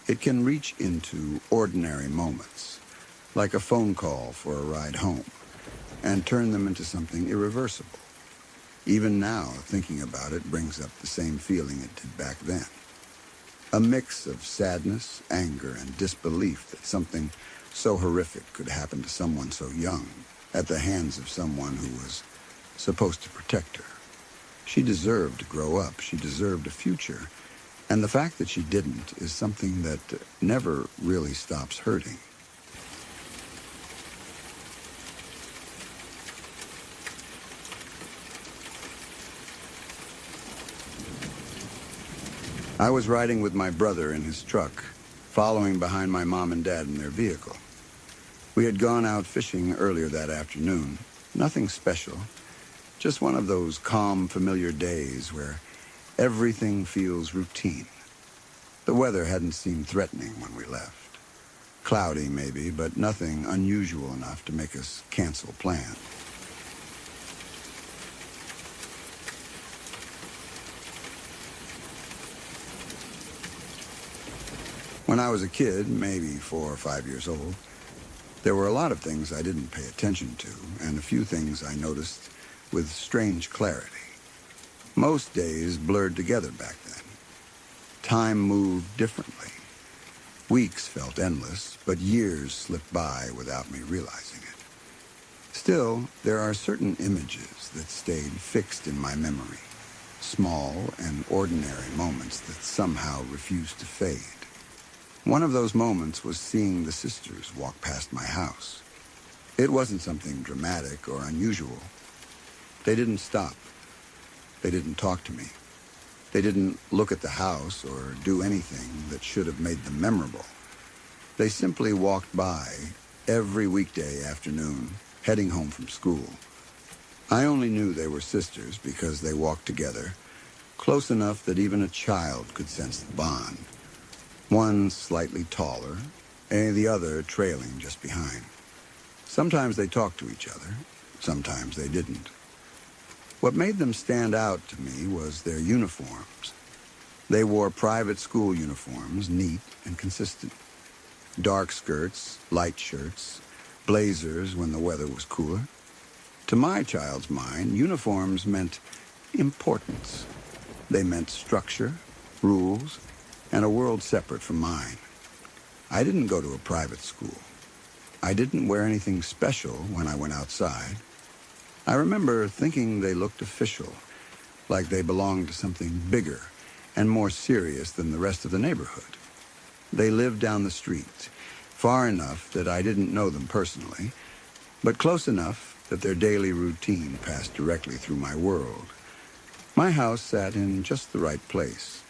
It can reach into ordinary moments, like a phone call for a ride home, and turn them into something irreversible. Even now, thinking about it brings up the same feeling it did back then. A mix of sadness, anger, and disbelief that something so horrific could happen to someone so young at the hands of someone who was supposed to protect her. She deserved to grow up. She deserved a future. And the fact that she didn't is something that never really stops hurting. I was riding with my brother in his truck, following behind my mom and dad in their vehicle. We had gone out fishing earlier that afternoon. Nothing special. Just one of those calm, familiar days where everything feels routine. The weather hadn't seemed threatening when we left. Cloudy, maybe, but nothing unusual enough to make us cancel plans. When I was a kid, maybe 4 or 5 years old, there were a lot of things I didn't pay attention to, and a few things I noticed with strange clarity. Most days blurred together back then. Time moved differently. Weeks felt endless, but years slipped by without me realizing it. Still, there are certain images that stayed fixed in my memory, small and ordinary moments that somehow refused to fade. One of those moments was seeing the sisters walk past my house. It wasn't something dramatic or unusual. They didn't stop. They didn't talk to me. They didn't look at the house or do anything that should have made them memorable. They simply walked by every weekday afternoon, heading home from school. I only knew they were sisters because they walked together, close enough that even a child could sense the bond. One slightly taller, and the other trailing just behind. Sometimes they talked to each other, sometimes they didn't. What made them stand out to me was their uniforms. They wore private school uniforms, neat and consistent. Dark skirts, light shirts, blazers when the weather was cooler. To my child's mind, uniforms meant importance. They meant structure, rules, and a world separate from mine. I didn't go to a private school. I didn't wear anything special when I went outside. I remember thinking they looked official, like they belonged to something bigger and more serious than the rest of the neighborhood. They lived down the street, far enough that I didn't know them personally, but close enough that their daily routine passed directly through my world. My house sat in just the right place.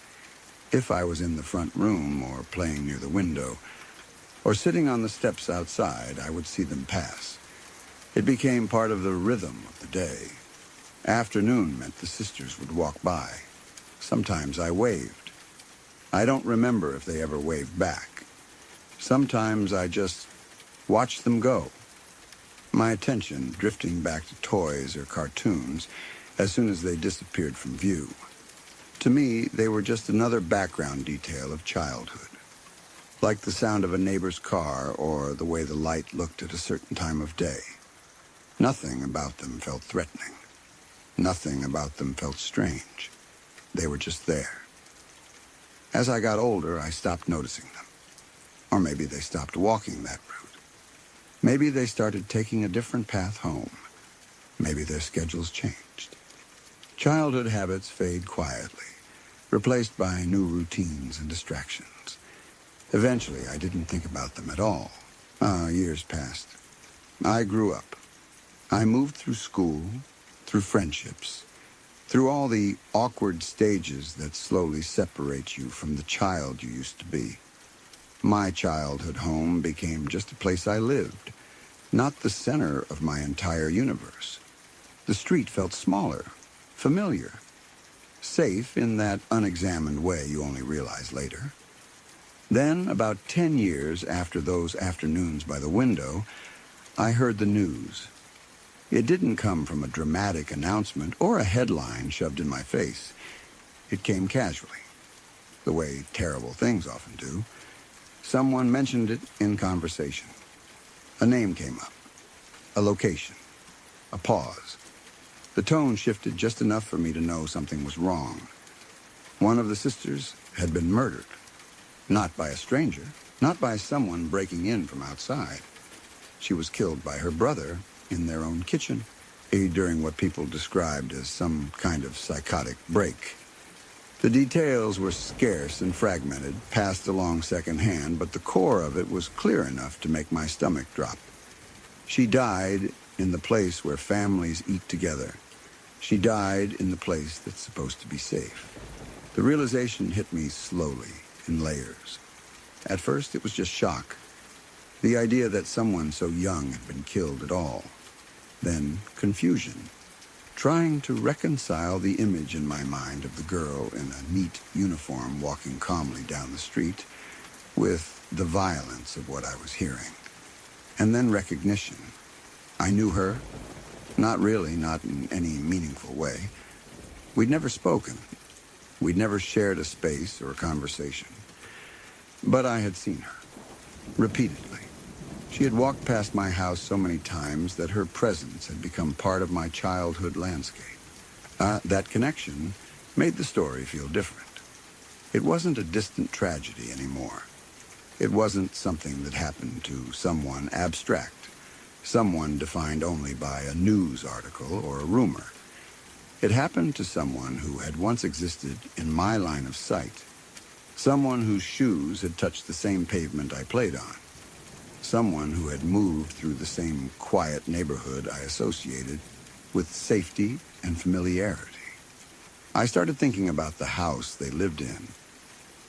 If I was in the front room or playing near the window, or sitting on the steps outside, I would see them pass. It became part of the rhythm of the day. Afternoon meant the sisters would walk by. Sometimes I waved. I don't remember if they ever waved back. Sometimes I just watched them go, my attention drifting back to toys or cartoons as soon as they disappeared from view. To me, they were just another background detail of childhood, like the sound of a neighbor's car or the way the light looked at a certain time of day. Nothing about them felt threatening. Nothing about them felt strange. They were just there. As I got older, I stopped noticing them. Or maybe they stopped walking that route. Maybe they started taking a different path home. Maybe their schedules changed. Childhood habits fade quietly, replaced by new routines and distractions. Eventually, I didn't think about them at all. Years passed. I grew up. I moved through school, through friendships, through all the awkward stages that slowly separate you from the child you used to be. My childhood home became just a place I lived, not the center of my entire universe. The street felt smaller, familiar, safe in that unexamined way you only realize later. Then, about 10 years after those afternoons by the window, I heard the news. It didn't come from a dramatic announcement or a headline shoved in my face. It came casually, the way terrible things often do. Someone mentioned it in conversation. A name came up, a location, a pause. The tone shifted just enough for me to know something was wrong. One of the sisters had been murdered. Not by a stranger, not by someone breaking in from outside. She was killed by her brother in their own kitchen, during what people described as some kind of psychotic break. The details were scarce and fragmented, passed along secondhand, but the core of it was clear enough to make my stomach drop. She died in the place where families eat together. She died in the place that's supposed to be safe. The realization hit me slowly, in layers. At first, it was just shock. The idea that someone so young had been killed at all. Then confusion, trying to reconcile the image in my mind of the girl in a neat uniform walking calmly down the street with the violence of what I was hearing. And then recognition. I knew her. Not really, not in any meaningful way. We'd never spoken. We'd never shared a space or a conversation. But I had seen her, repeatedly. She had walked past my house so many times that her presence had become part of my childhood landscape. That connection made the story feel different. It wasn't a distant tragedy anymore. It wasn't something that happened to someone abstract. someone defined only by a news article or a rumor. It happened to someone who had once existed in my line of sight, someone whose shoes had touched the same pavement I played on, someone who had moved through the same quiet neighborhood I associated with safety and familiarity. I started thinking about the house they lived in.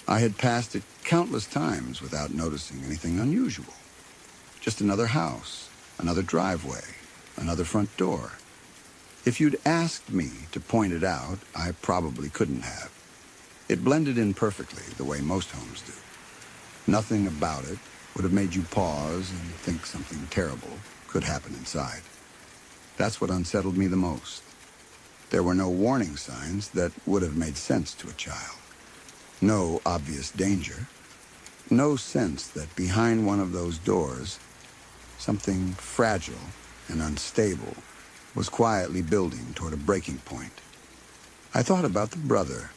I had passed it countless times without noticing anything unusual. Just another house, another driveway, another front door. If you'd asked me to point it out, I probably couldn't have. It blended in perfectly the way most homes do. Nothing about it would have made you pause and think something terrible could happen inside. That's what unsettled me the most. There were no warning signs that would have made sense to a child. No obvious danger. No sense that behind one of those doors, something fragile and unstable was quietly building toward a breaking point. I thought about the brother.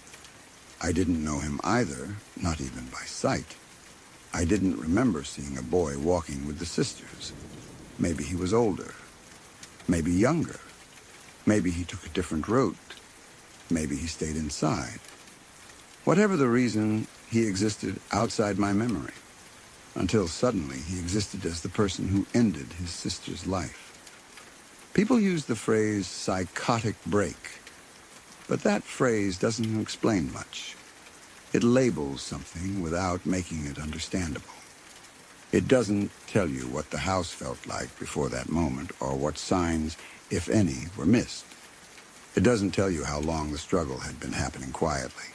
I didn't know him either, not even by sight. I didn't remember seeing a boy walking with the sisters. Maybe he was older. Maybe younger. Maybe he took a different route. Maybe he stayed inside. Whatever the reason, he existed outside my memory, until suddenly he existed as the person who ended his sister's life. People use the phrase psychotic break, but that phrase doesn't explain much. It labels something without making it understandable. It doesn't tell you what the house felt like before that moment or what signs, if any, were missed. It doesn't tell you how long the struggle had been happening quietly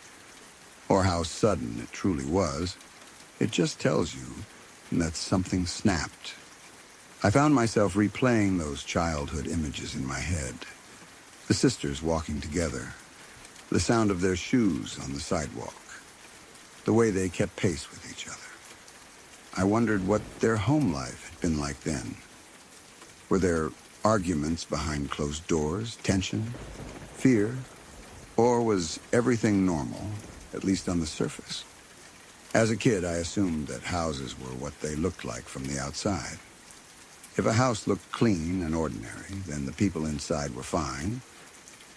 or how sudden it truly was. It just tells you that something snapped. I found myself replaying those childhood images in my head. The sisters walking together, the sound of their shoes on the sidewalk, the way they kept pace with each other. I wondered what their home life had been like then. Were there arguments behind closed doors, tension, fear, or was everything normal, at least on the surface? As a kid, I assumed that houses were what they looked like from the outside. If a house looked clean and ordinary, then the people inside were fine.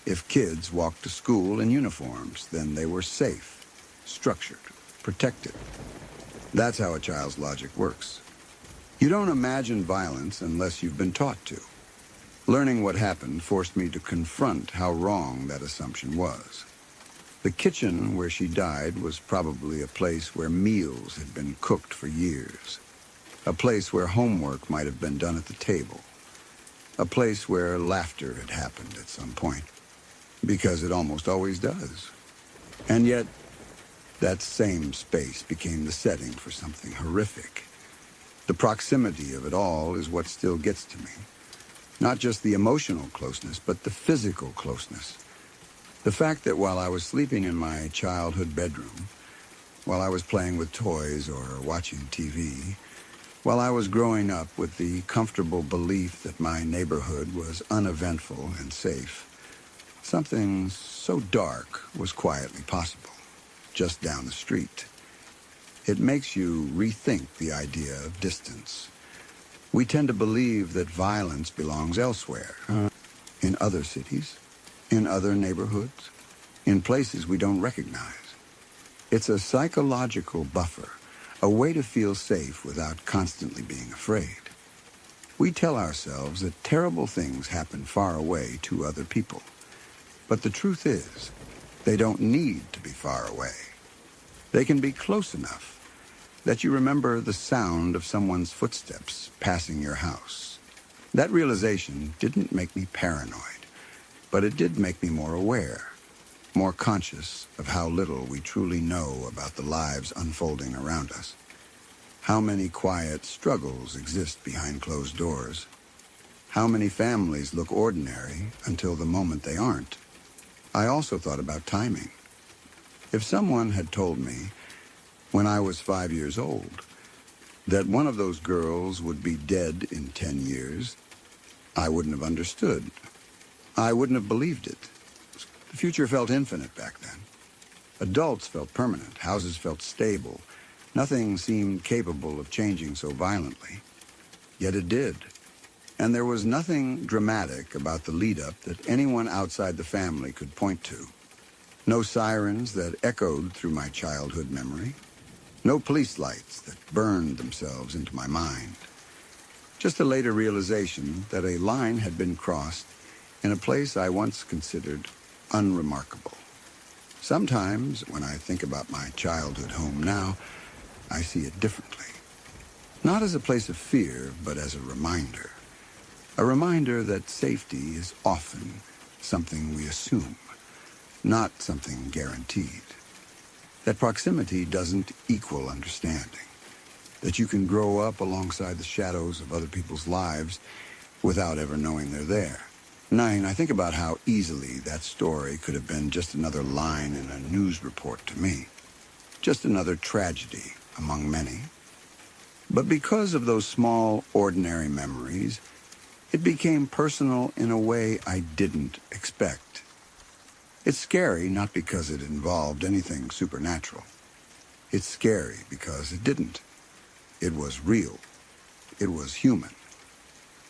If kids walked to school in uniforms, then they were safe, structured, protected. That's how a child's logic works. You don't imagine violence unless you've been taught to. Learning what happened forced me to confront how wrong that assumption was. The kitchen where she died was probably a place where meals had been cooked for years. A place where homework might have been done at the table. A place where laughter had happened at some point. Because it almost always does. And yet, that same space became the setting for something horrific. The proximity of it all is what still gets to me. Not just the emotional closeness, but the physical closeness. The fact that while I was sleeping in my childhood bedroom, while I was playing with toys or watching TV, while I was growing up with the comfortable belief that my neighborhood was uneventful and safe, something so dark was quietly possible, just down the street. It makes you rethink the idea of distance. We tend to believe that violence belongs elsewhere, in other cities, in other neighborhoods, in places we don't recognize. It's a psychological buffer, a way to feel safe without constantly being afraid. We tell ourselves that terrible things happen far away to other people. But the truth is, they don't need to be far away. They can be close enough that you remember the sound of someone's footsteps passing your house. That realization didn't make me paranoid, but it did make me more aware, more conscious of how little we truly know about the lives unfolding around us. How many quiet struggles exist behind closed doors. How many families look ordinary until the moment they aren't. I also thought about timing. If someone had told me, when I was 5 years old, that one of those girls would be dead in 10 years, I wouldn't have understood. I wouldn't have believed it. The future felt infinite back then. Adults felt permanent. Houses felt stable. Nothing seemed capable of changing so violently. Yet it did. And there was nothing dramatic about the lead-up that anyone outside the family could point to. No sirens that echoed through my childhood memory. No police lights that burned themselves into my mind. Just a later realization that a line had been crossed in a place I once considered unremarkable. Sometimes, when I think about my childhood home now, I see it differently. Not as a place of fear, but as a reminder. A reminder that safety is often something we assume, not something guaranteed. That proximity doesn't equal understanding. That you can grow up alongside the shadows of other people's lives without ever knowing they're there. Nine, I think about how easily that story could have been just another line in a news report to me. Just another tragedy among many. But because of those small, ordinary memories, it became personal in a way I didn't expect. It's scary not because it involved anything supernatural. It's scary because it didn't. It was real. It was human.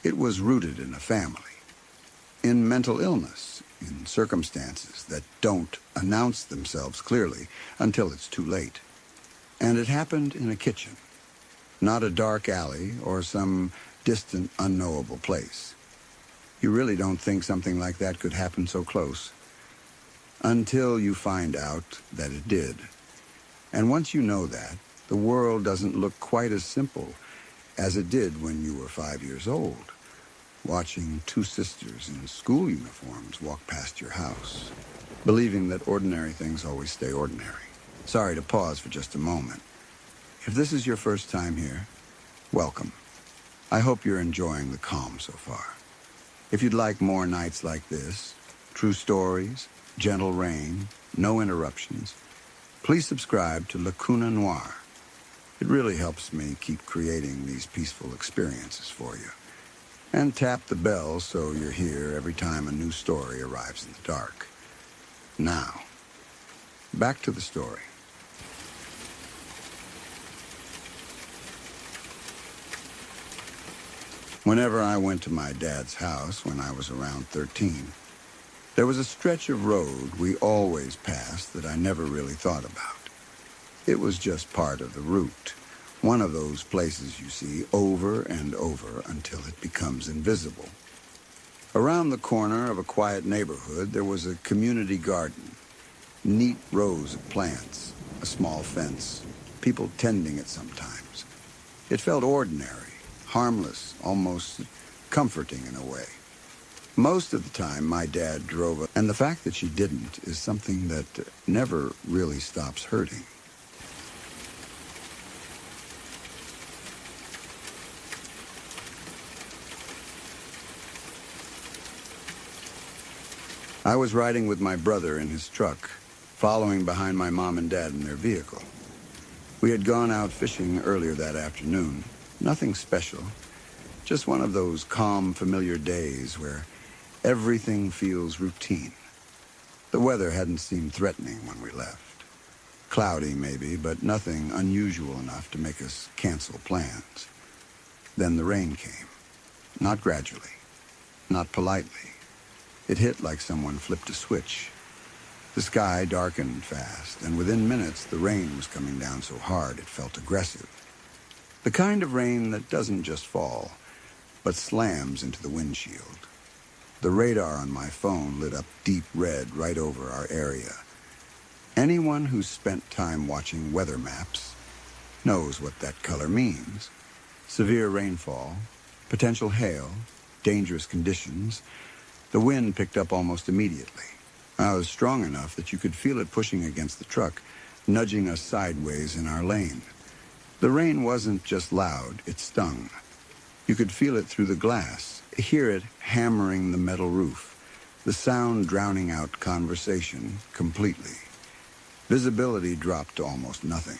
It was rooted in a family. In mental illness, in circumstances that don't announce themselves clearly until it's too late. And it happened in a kitchen, not a dark alley or some distant, unknowable place. You really don't think something like that could happen so close, until you find out that it did. And once you know that, the world doesn't look quite as simple as it did when you were 5 years old, watching two sisters in school uniforms walk past your house, believing that ordinary things always stay ordinary. Sorry to pause for just a moment. If this is your first time here, welcome. I hope you're enjoying the calm so far. If you'd like more nights like this, true stories, gentle rain, no interruptions, please subscribe to Lacuna Noir. It really helps me keep creating these peaceful experiences for you. And tap the bell so you're here every time a new story arrives in the dark. Now, back to the story. Whenever I went to my dad's house when I was around 13, there was a stretch of road we always passed that I never really thought about. It was just part of the route, one of those places you see over and over until it becomes invisible. Around the corner of a quiet neighborhood, there was a community garden, neat rows of plants, a small fence, people tending it sometimes. It felt ordinary, harmless, almost comforting in a way. Most of the time, my dad drove, and the fact that she didn't is something that never really stops hurting. I was riding with my brother in his truck, following behind my mom and dad in their vehicle. We had gone out fishing earlier that afternoon. Nothing special, just one of those calm, familiar days where everything feels routine. The weather hadn't seemed threatening when we left. Cloudy, maybe, but nothing unusual enough to make us cancel plans. Then the rain came. Not gradually, not politely. It hit like someone flipped a switch. The sky darkened fast, and within minutes the rain was coming down so hard it felt aggressive. The kind of rain that doesn't just fall, but slams into the windshield. The radar on my phone lit up deep red right over our area. Anyone who's spent time watching weather maps knows what that color means. Severe rainfall, potential hail, dangerous conditions. The wind picked up almost immediately. I was strong enough that you could feel it pushing against the truck, nudging us sideways in our lane. The rain wasn't just loud, it stung. You could feel it through the glass, hear it hammering the metal roof, the sound drowning out conversation completely. Visibility dropped to almost nothing.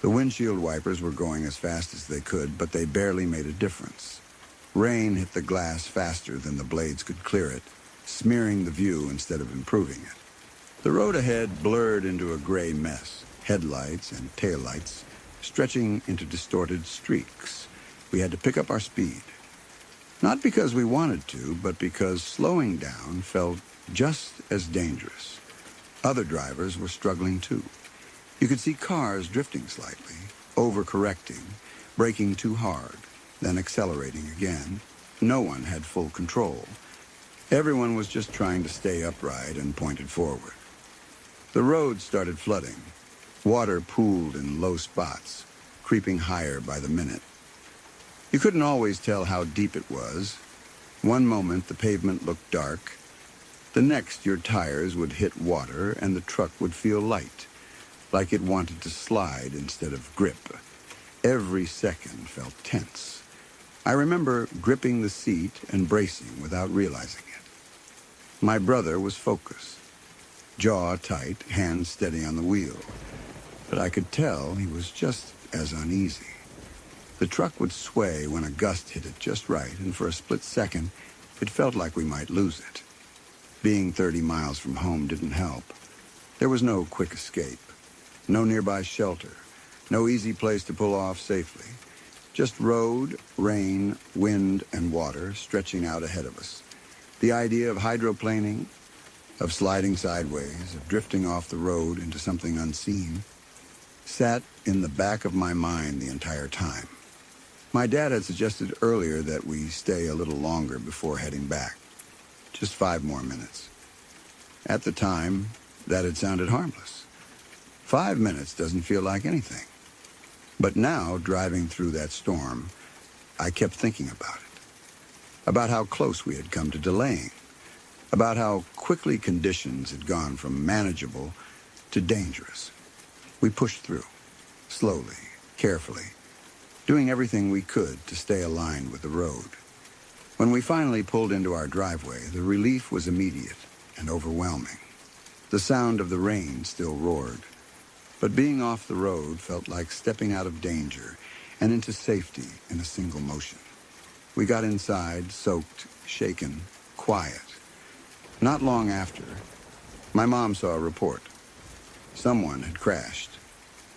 The windshield wipers were going as fast as they could, but they barely made a difference. Rain hit the glass faster than the blades could clear it, smearing the view instead of improving it. The road ahead blurred into a gray mess, headlights and taillights stretching into distorted streaks. We had to pick up our speed. Not because we wanted to, but because slowing down felt just as dangerous. Other drivers were struggling too. You could see cars drifting slightly, overcorrecting, braking too hard, then accelerating again. No one had full control. Everyone was just trying to stay upright and pointed forward. The road started flooding. Water pooled in low spots, creeping higher by the minute. You couldn't always tell how deep it was. One moment the pavement looked dark. The next your tires would hit water and the truck would feel light, like it wanted to slide instead of grip. Every second felt tense. I remember gripping the seat and bracing without realizing it. My brother was focused, jaw tight, hands steady on the wheel. But I could tell he was just as uneasy. The truck would sway when a gust hit it just right, and for a split second, it felt like we might lose it. Being 30 miles from home didn't help. There was no quick escape, no nearby shelter, no easy place to pull off safely. Just road, rain, wind, and water stretching out ahead of us. The idea of hydroplaning, of sliding sideways, of drifting off the road into something unseen, sat in the back of my mind the entire time. My dad had suggested earlier that we stay a little longer before heading back. Just 5 more minutes. At the time, that had sounded harmless. 5 minutes doesn't feel like anything. But now, driving through that storm, I kept thinking about it. About how close we had come to delaying. About how quickly conditions had gone from manageable to dangerous. We pushed through, slowly, carefully, doing everything we could to stay aligned with the road. When we finally pulled into our driveway, the relief was immediate and overwhelming. The sound of the rain still roared, but being off the road felt like stepping out of danger and into safety in a single motion. We got inside, soaked, shaken, quiet. Not long after, my mom saw a report. Someone had crashed.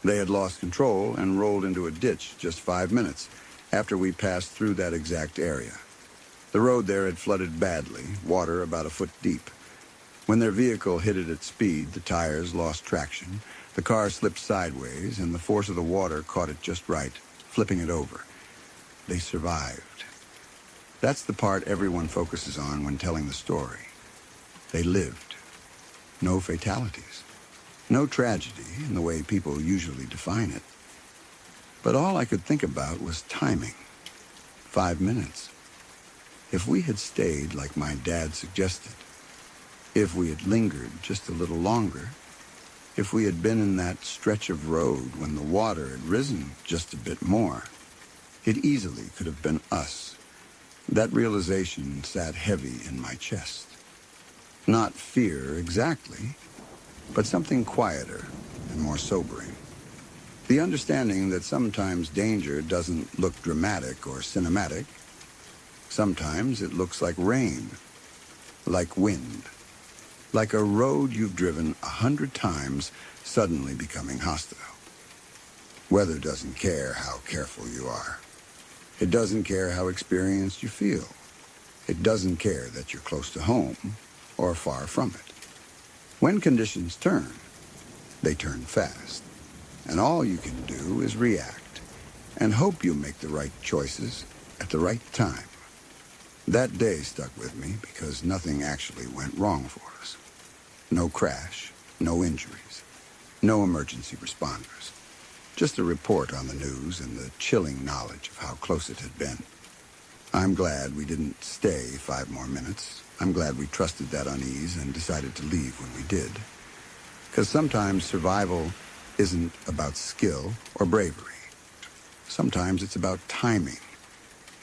They had lost control and rolled into a ditch just 5 minutes after we passed through that exact area. The road there had flooded badly, water about a foot deep. When their vehicle hit it at speed, the tires lost traction, the car slipped sideways, and the force of the water caught it just right, flipping it over. They survived. That's the part everyone focuses on when telling the story. They lived. No fatalities. No tragedy in the way people usually define it. But all I could think about was timing. 5 minutes. If we had stayed like my dad suggested, if we had lingered just a little longer, if we had been in that stretch of road when the water had risen just a bit more, it easily could have been us. That realization sat heavy in my chest. Not fear exactly, but something quieter and more sobering. The understanding that sometimes danger doesn't look dramatic or cinematic. Sometimes it looks like rain, like wind, like a road you've driven 100 times suddenly becoming hostile. Weather doesn't care how careful you are. It doesn't care how experienced you feel. It doesn't care that you're close to home or far from it. When conditions turn, they turn fast. And all you can do is react and hope you make the right choices at the right time. That day stuck with me because nothing actually went wrong for us. No crash, no injuries, no emergency responders. Just a report on the news and the chilling knowledge of how close it had been. I'm glad we didn't stay 5 more minutes. I'm glad we trusted that unease and decided to leave when we did. Because sometimes survival isn't about skill or bravery. Sometimes it's about timing.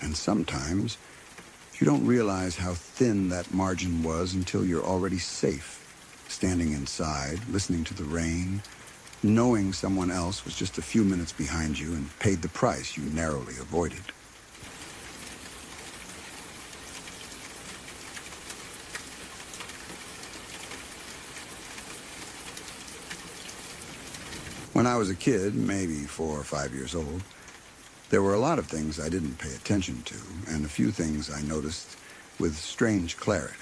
And sometimes you don't realize how thin that margin was until you're already safe, standing inside, listening to the rain, knowing someone else was just a few minutes behind you and paid the price you narrowly avoided. When I was a kid, maybe 4 or 5 years old, There were a lot of things I didn't pay attention to, and a few things I noticed with strange clarity.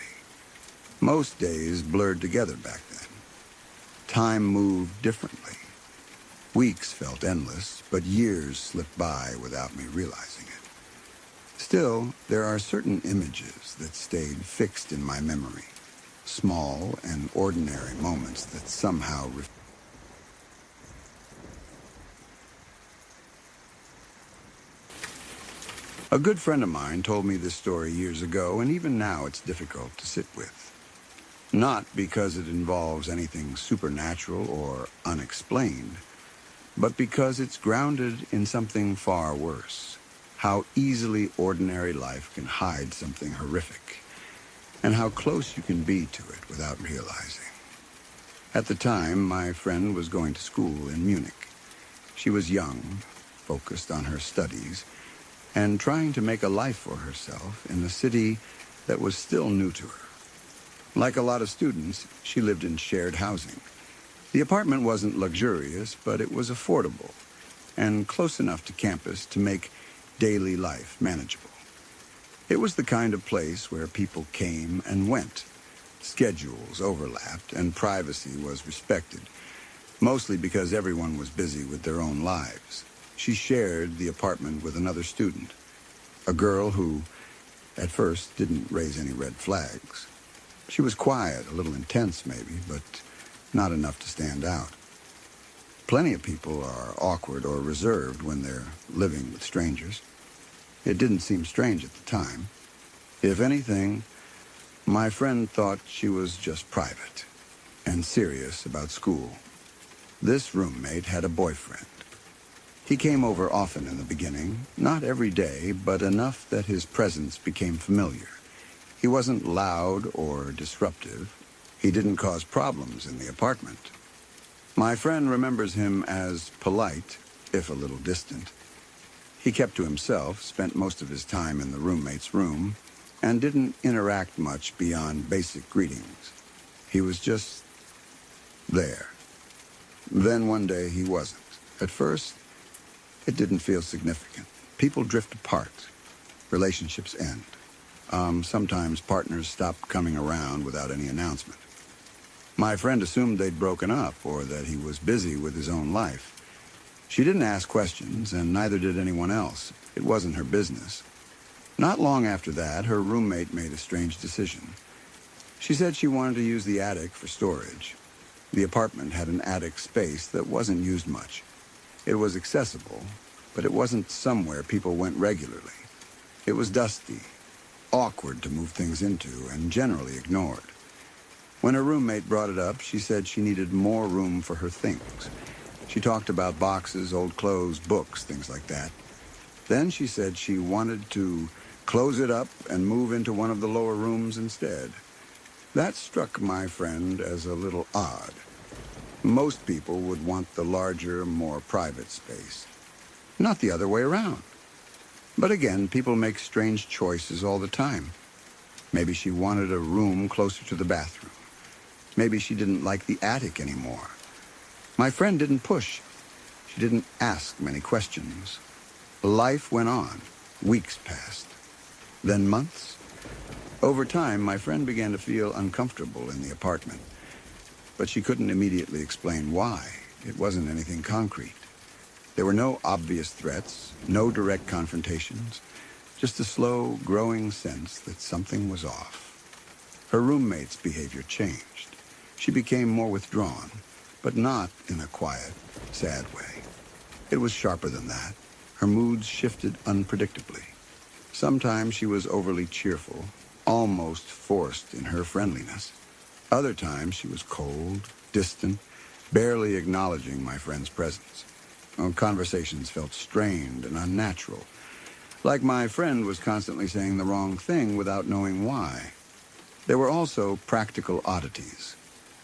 Most days blurred together back then. Time moved differently. Weeks felt endless, but years slipped by without me realizing it. Still, there are certain images that stayed fixed in my memory. Small and ordinary moments that somehow A good friend of mine told me this story years ago, and even now it's difficult to sit with. Not because it involves anything supernatural or unexplained, but because it's grounded in something far worse. How easily ordinary life can hide something horrific, and how close you can be to it without realizing. At the time, my friend was going to school in Munich. She was young, focused on her studies, and trying to make a life for herself in a city that was still new to her. Like a lot of students, she lived in shared housing. The apartment wasn't luxurious, but it was affordable and close enough to campus to make daily life manageable. It was the kind of place where people came and went. Schedules overlapped and privacy was respected, mostly because everyone was busy with their own lives. She shared the apartment with another student, a girl who, at first, didn't raise any red flags. She was quiet, a little intense maybe, but not enough to stand out. Plenty of people are awkward or reserved when they're living with strangers. It didn't seem strange at the time. If anything, my friend thought she was just private and serious about school. This roommate had a boyfriend. He came over often in the beginning, not every day, but enough that his presence became familiar. He wasn't loud or disruptive. He didn't cause problems in the apartment. My friend remembers him as polite, if a little distant. He kept to himself, spent most of his time in the roommate's room, and didn't interact much beyond basic greetings. He was just there. Then one day he wasn't. At first, it didn't feel significant. People drift apart. Relationships end. Sometimes partners stop coming around without any announcement. My friend assumed they'd broken up or that he was busy with his own life. She didn't ask questions, and neither did anyone else. It wasn't her business. Not long after that, her roommate made a strange decision. She said she wanted to use the attic for storage. The apartment had an attic space that wasn't used much. It was accessible, but it wasn't somewhere people went regularly. It was dusty, awkward to move things into, and generally ignored. When her roommate brought it up, she said she needed more room for her things. She talked about boxes, old clothes, books, things like that. Then she said she wanted to close it up and move into one of the lower rooms instead. That struck my friend as a little odd. Most people would want the larger, more private space, not the other way around. But again, people make strange choices all the time. Maybe she wanted a room closer to the bathroom. Maybe she didn't like the attic anymore. My friend didn't push. She didn't ask many questions. Life went on. Weeks passed. Then months. Over time, my friend began to feel uncomfortable in the apartment. But she couldn't immediately explain why. It wasn't anything concrete. There were no obvious threats, no direct confrontations, just a slow, growing sense that something was off. Her roommate's behavior changed. She became more withdrawn, but not in a quiet, sad way. It was sharper than that. Her moods shifted unpredictably. Sometimes she was overly cheerful, almost forced in her friendliness. Other times she was cold, distant, barely acknowledging my friend's presence. Conversations felt strained and unnatural, like my friend was constantly saying the wrong thing without knowing why. There were also practical oddities.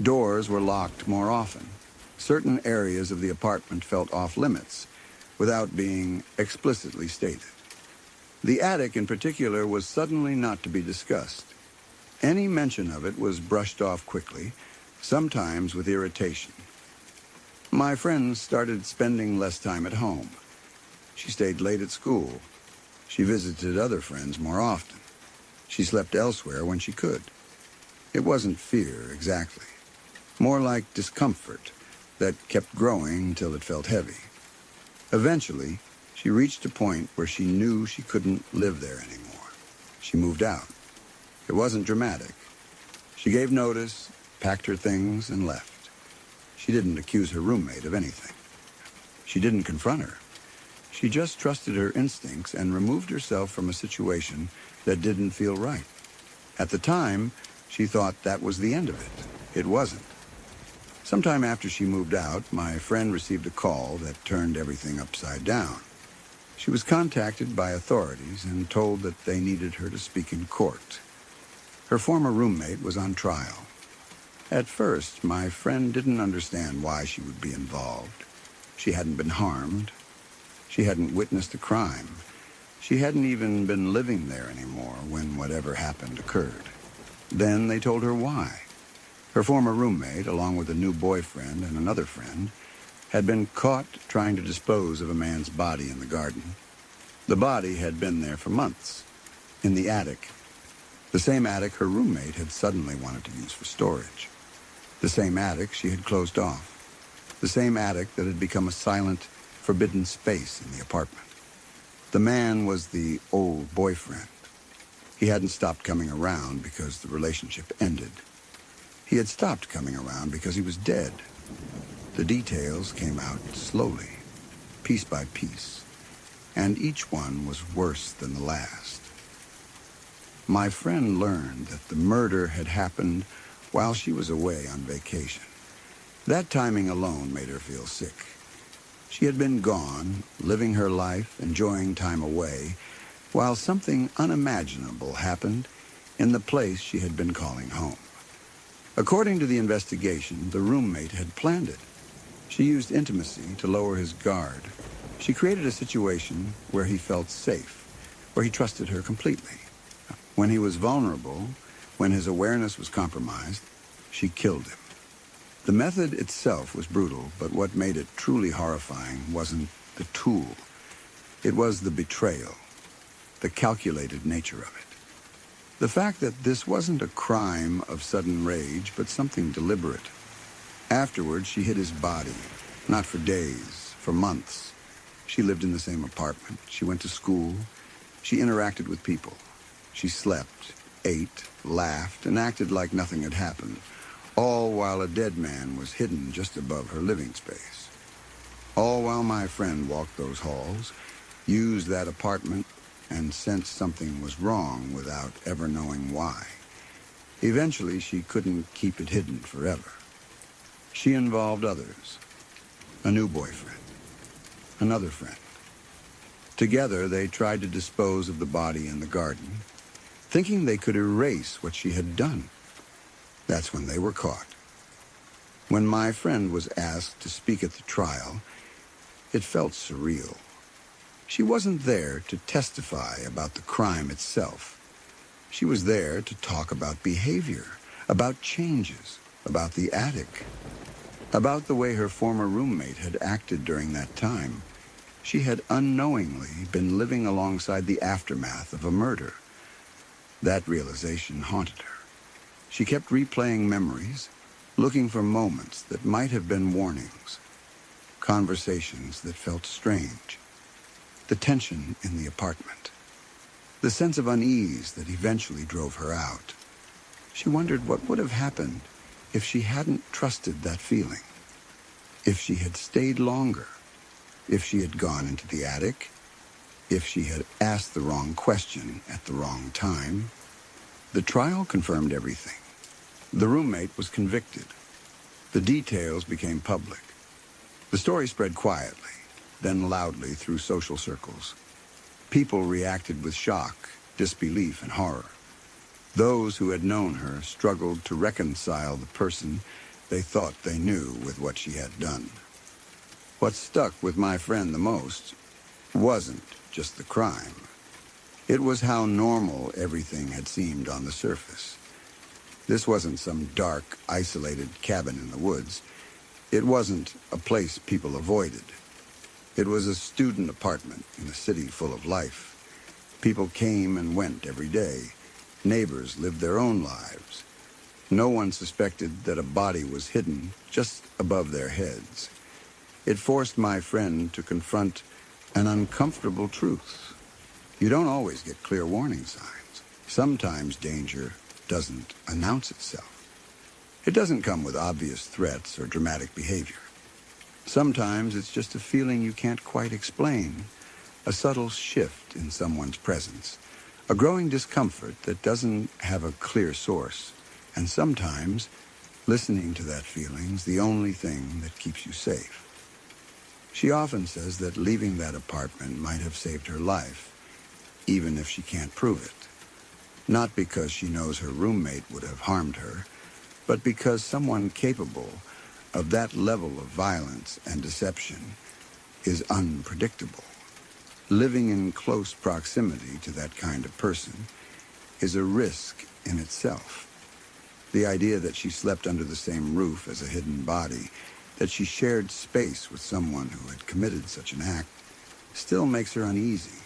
Doors were locked more often. Certain areas of the apartment felt off limits, without being explicitly stated. The attic in particular was suddenly not to be discussed. Any mention of it was brushed off quickly, sometimes with irritation. My friends started spending less time at home. She stayed late at school. She visited other friends more often. She slept elsewhere when she could. It wasn't fear, exactly. More like discomfort that kept growing until it felt heavy. Eventually, she reached a point where she knew she couldn't live there anymore. She moved out. It wasn't dramatic. She gave notice, packed her things, and left. She didn't accuse her roommate of anything. She didn't confront her. She just trusted her instincts and removed herself from a situation that didn't feel right. At the time, she thought that was the end of it. It wasn't. Sometime after she moved out, my friend received a call that turned everything upside down. She was contacted by authorities and told that they needed her to speak in court. Her former roommate was on trial. At first, my friend didn't understand why she would be involved. She hadn't been harmed. She hadn't witnessed a crime. She hadn't even been living there anymore when whatever happened occurred. Then they told her why. Her former roommate, along with a new boyfriend and another friend, had been caught trying to dispose of a man's body in the garden. The body had been there for months, in the attic. The same attic her roommate had suddenly wanted to use for storage. The same attic she had closed off. The same attic that had become a silent, forbidden space in the apartment. The man was the old boyfriend. He hadn't stopped coming around because the relationship ended. He had stopped coming around because he was dead. The details came out slowly, piece by piece, and each one was worse than the last. My friend learned that the murder had happened while she was away on vacation. That timing alone made her feel sick. She had been gone, living her life, enjoying time away, while something unimaginable happened in the place she had been calling home. According to the investigation, the roommate had planned it. She used intimacy to lower his guard. She created a situation where he felt safe, where he trusted her completely. When he was vulnerable, when his awareness was compromised, she killed him. The method itself was brutal, but what made it truly horrifying wasn't the tool. It was the betrayal, the calculated nature of it. The fact that this wasn't a crime of sudden rage, but something deliberate. Afterwards, she hid his body, not for days, for months. She lived in the same apartment. She went to school. She interacted with people. She slept, ate, laughed, and acted like nothing had happened, all while a dead man was hidden just above her living space. All while my friend walked those halls, used that apartment, and sensed something was wrong without ever knowing why. Eventually, she couldn't keep it hidden forever. She involved others. A new boyfriend. Another friend. Together, they tried to dispose of the body in the garden, thinking they could erase what she had done. That's when they were caught. When my friend was asked to speak at the trial, it felt surreal. She wasn't there to testify about the crime itself. She was there to talk about behavior, about changes, about the attic, about the way her former roommate had acted during that time. She had unknowingly been living alongside the aftermath of a murder. That realization haunted her. She kept replaying memories, looking for moments that might have been warnings, conversations that felt strange, the tension in the apartment, the sense of unease that eventually drove her out. She wondered what would have happened if she hadn't trusted that feeling, if she had stayed longer, if she had gone into the attic, if she had asked the wrong question at the wrong time. The trial confirmed everything. The roommate was convicted. The details became public. The story spread quietly, then loudly through social circles. People reacted with shock, disbelief, and horror. Those who had known her struggled to reconcile the person they thought they knew with what she had done. What stuck with my friend the most wasn't just the crime. It was how normal everything had seemed on the surface. This wasn't some dark, isolated cabin in the woods. It wasn't a place people avoided. It was a student apartment in a city full of life. People came and went every day. Neighbors lived their own lives. No one suspected that a body was hidden just above their heads. It forced my friend to confront an uncomfortable truth. You don't always get clear warning signs. Sometimes danger doesn't announce itself. It doesn't come with obvious threats or dramatic behavior. Sometimes it's just a feeling you can't quite explain, a subtle shift in someone's presence, a growing discomfort that doesn't have a clear source. And sometimes, listening to that feeling's the only thing that keeps you safe. She often says that leaving that apartment might have saved her life, even if she can't prove it. Not because she knows her roommate would have harmed her, but because someone capable of that level of violence and deception is unpredictable. Living in close proximity to that kind of person is a risk in itself. The idea that she slept under the same roof as a hidden body, that she shared space with someone who had committed such an act, still makes her uneasy.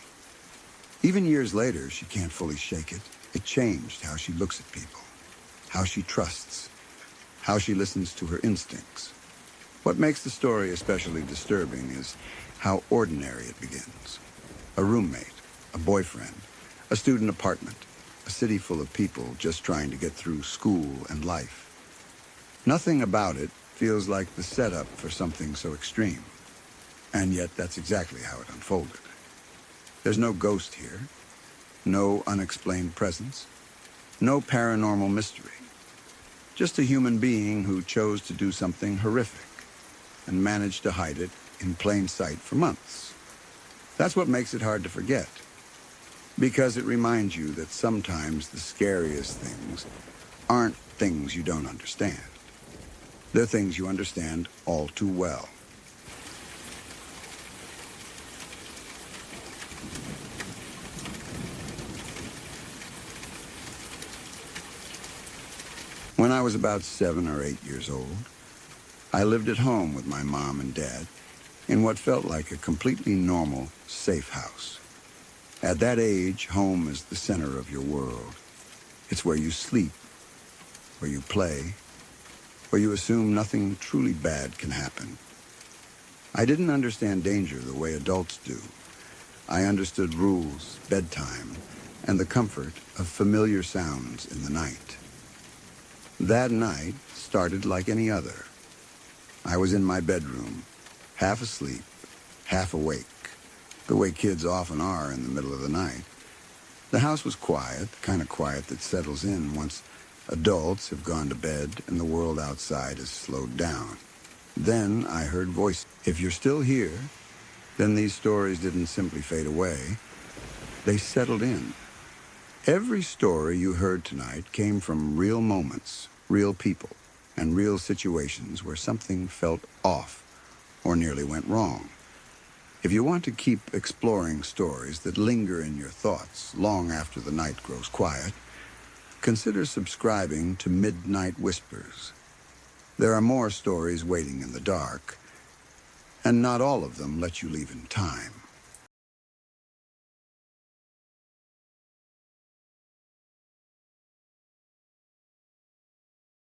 Even years later, she can't fully shake it. It changed how she looks at people, how she trusts, how she listens to her instincts. What makes the story especially disturbing is how ordinary it begins. A roommate, a boyfriend, a student apartment, a city full of people just trying to get through school and life. Nothing about it feels like the setup for something so extreme. And yet that's exactly how it unfolded. There's no ghost here, no unexplained presence, no paranormal mystery. Just a human being who chose to do something horrific and managed to hide it in plain sight for months. That's what makes it hard to forget, because it reminds you that sometimes the scariest things aren't things you don't understand. They're things you understand all too well. When I was about 7 or 8 years old, I lived at home with my mom and dad in what felt like a completely normal, safe house. At that age, home is the center of your world. It's where you sleep, where you play, where you assume nothing truly bad can happen. I didn't understand danger the way adults do. I understood rules, bedtime, and the comfort of familiar sounds in the night. That night started like any other. I was in my bedroom, half asleep, half awake, the way kids often are in the middle of the night. The house was quiet, the kind of quiet that settles in once adults have gone to bed and the world outside has slowed down. Then I heard voices. If you're still here, then these stories didn't simply fade away. They settled in. Every story you heard tonight came from real moments, real people, and real situations where something felt off or nearly went wrong. If you want to keep exploring stories that linger in your thoughts long after the night grows quiet, consider subscribing to Midnight Whispers. There are more stories waiting in the dark, and not all of them let you leave in time.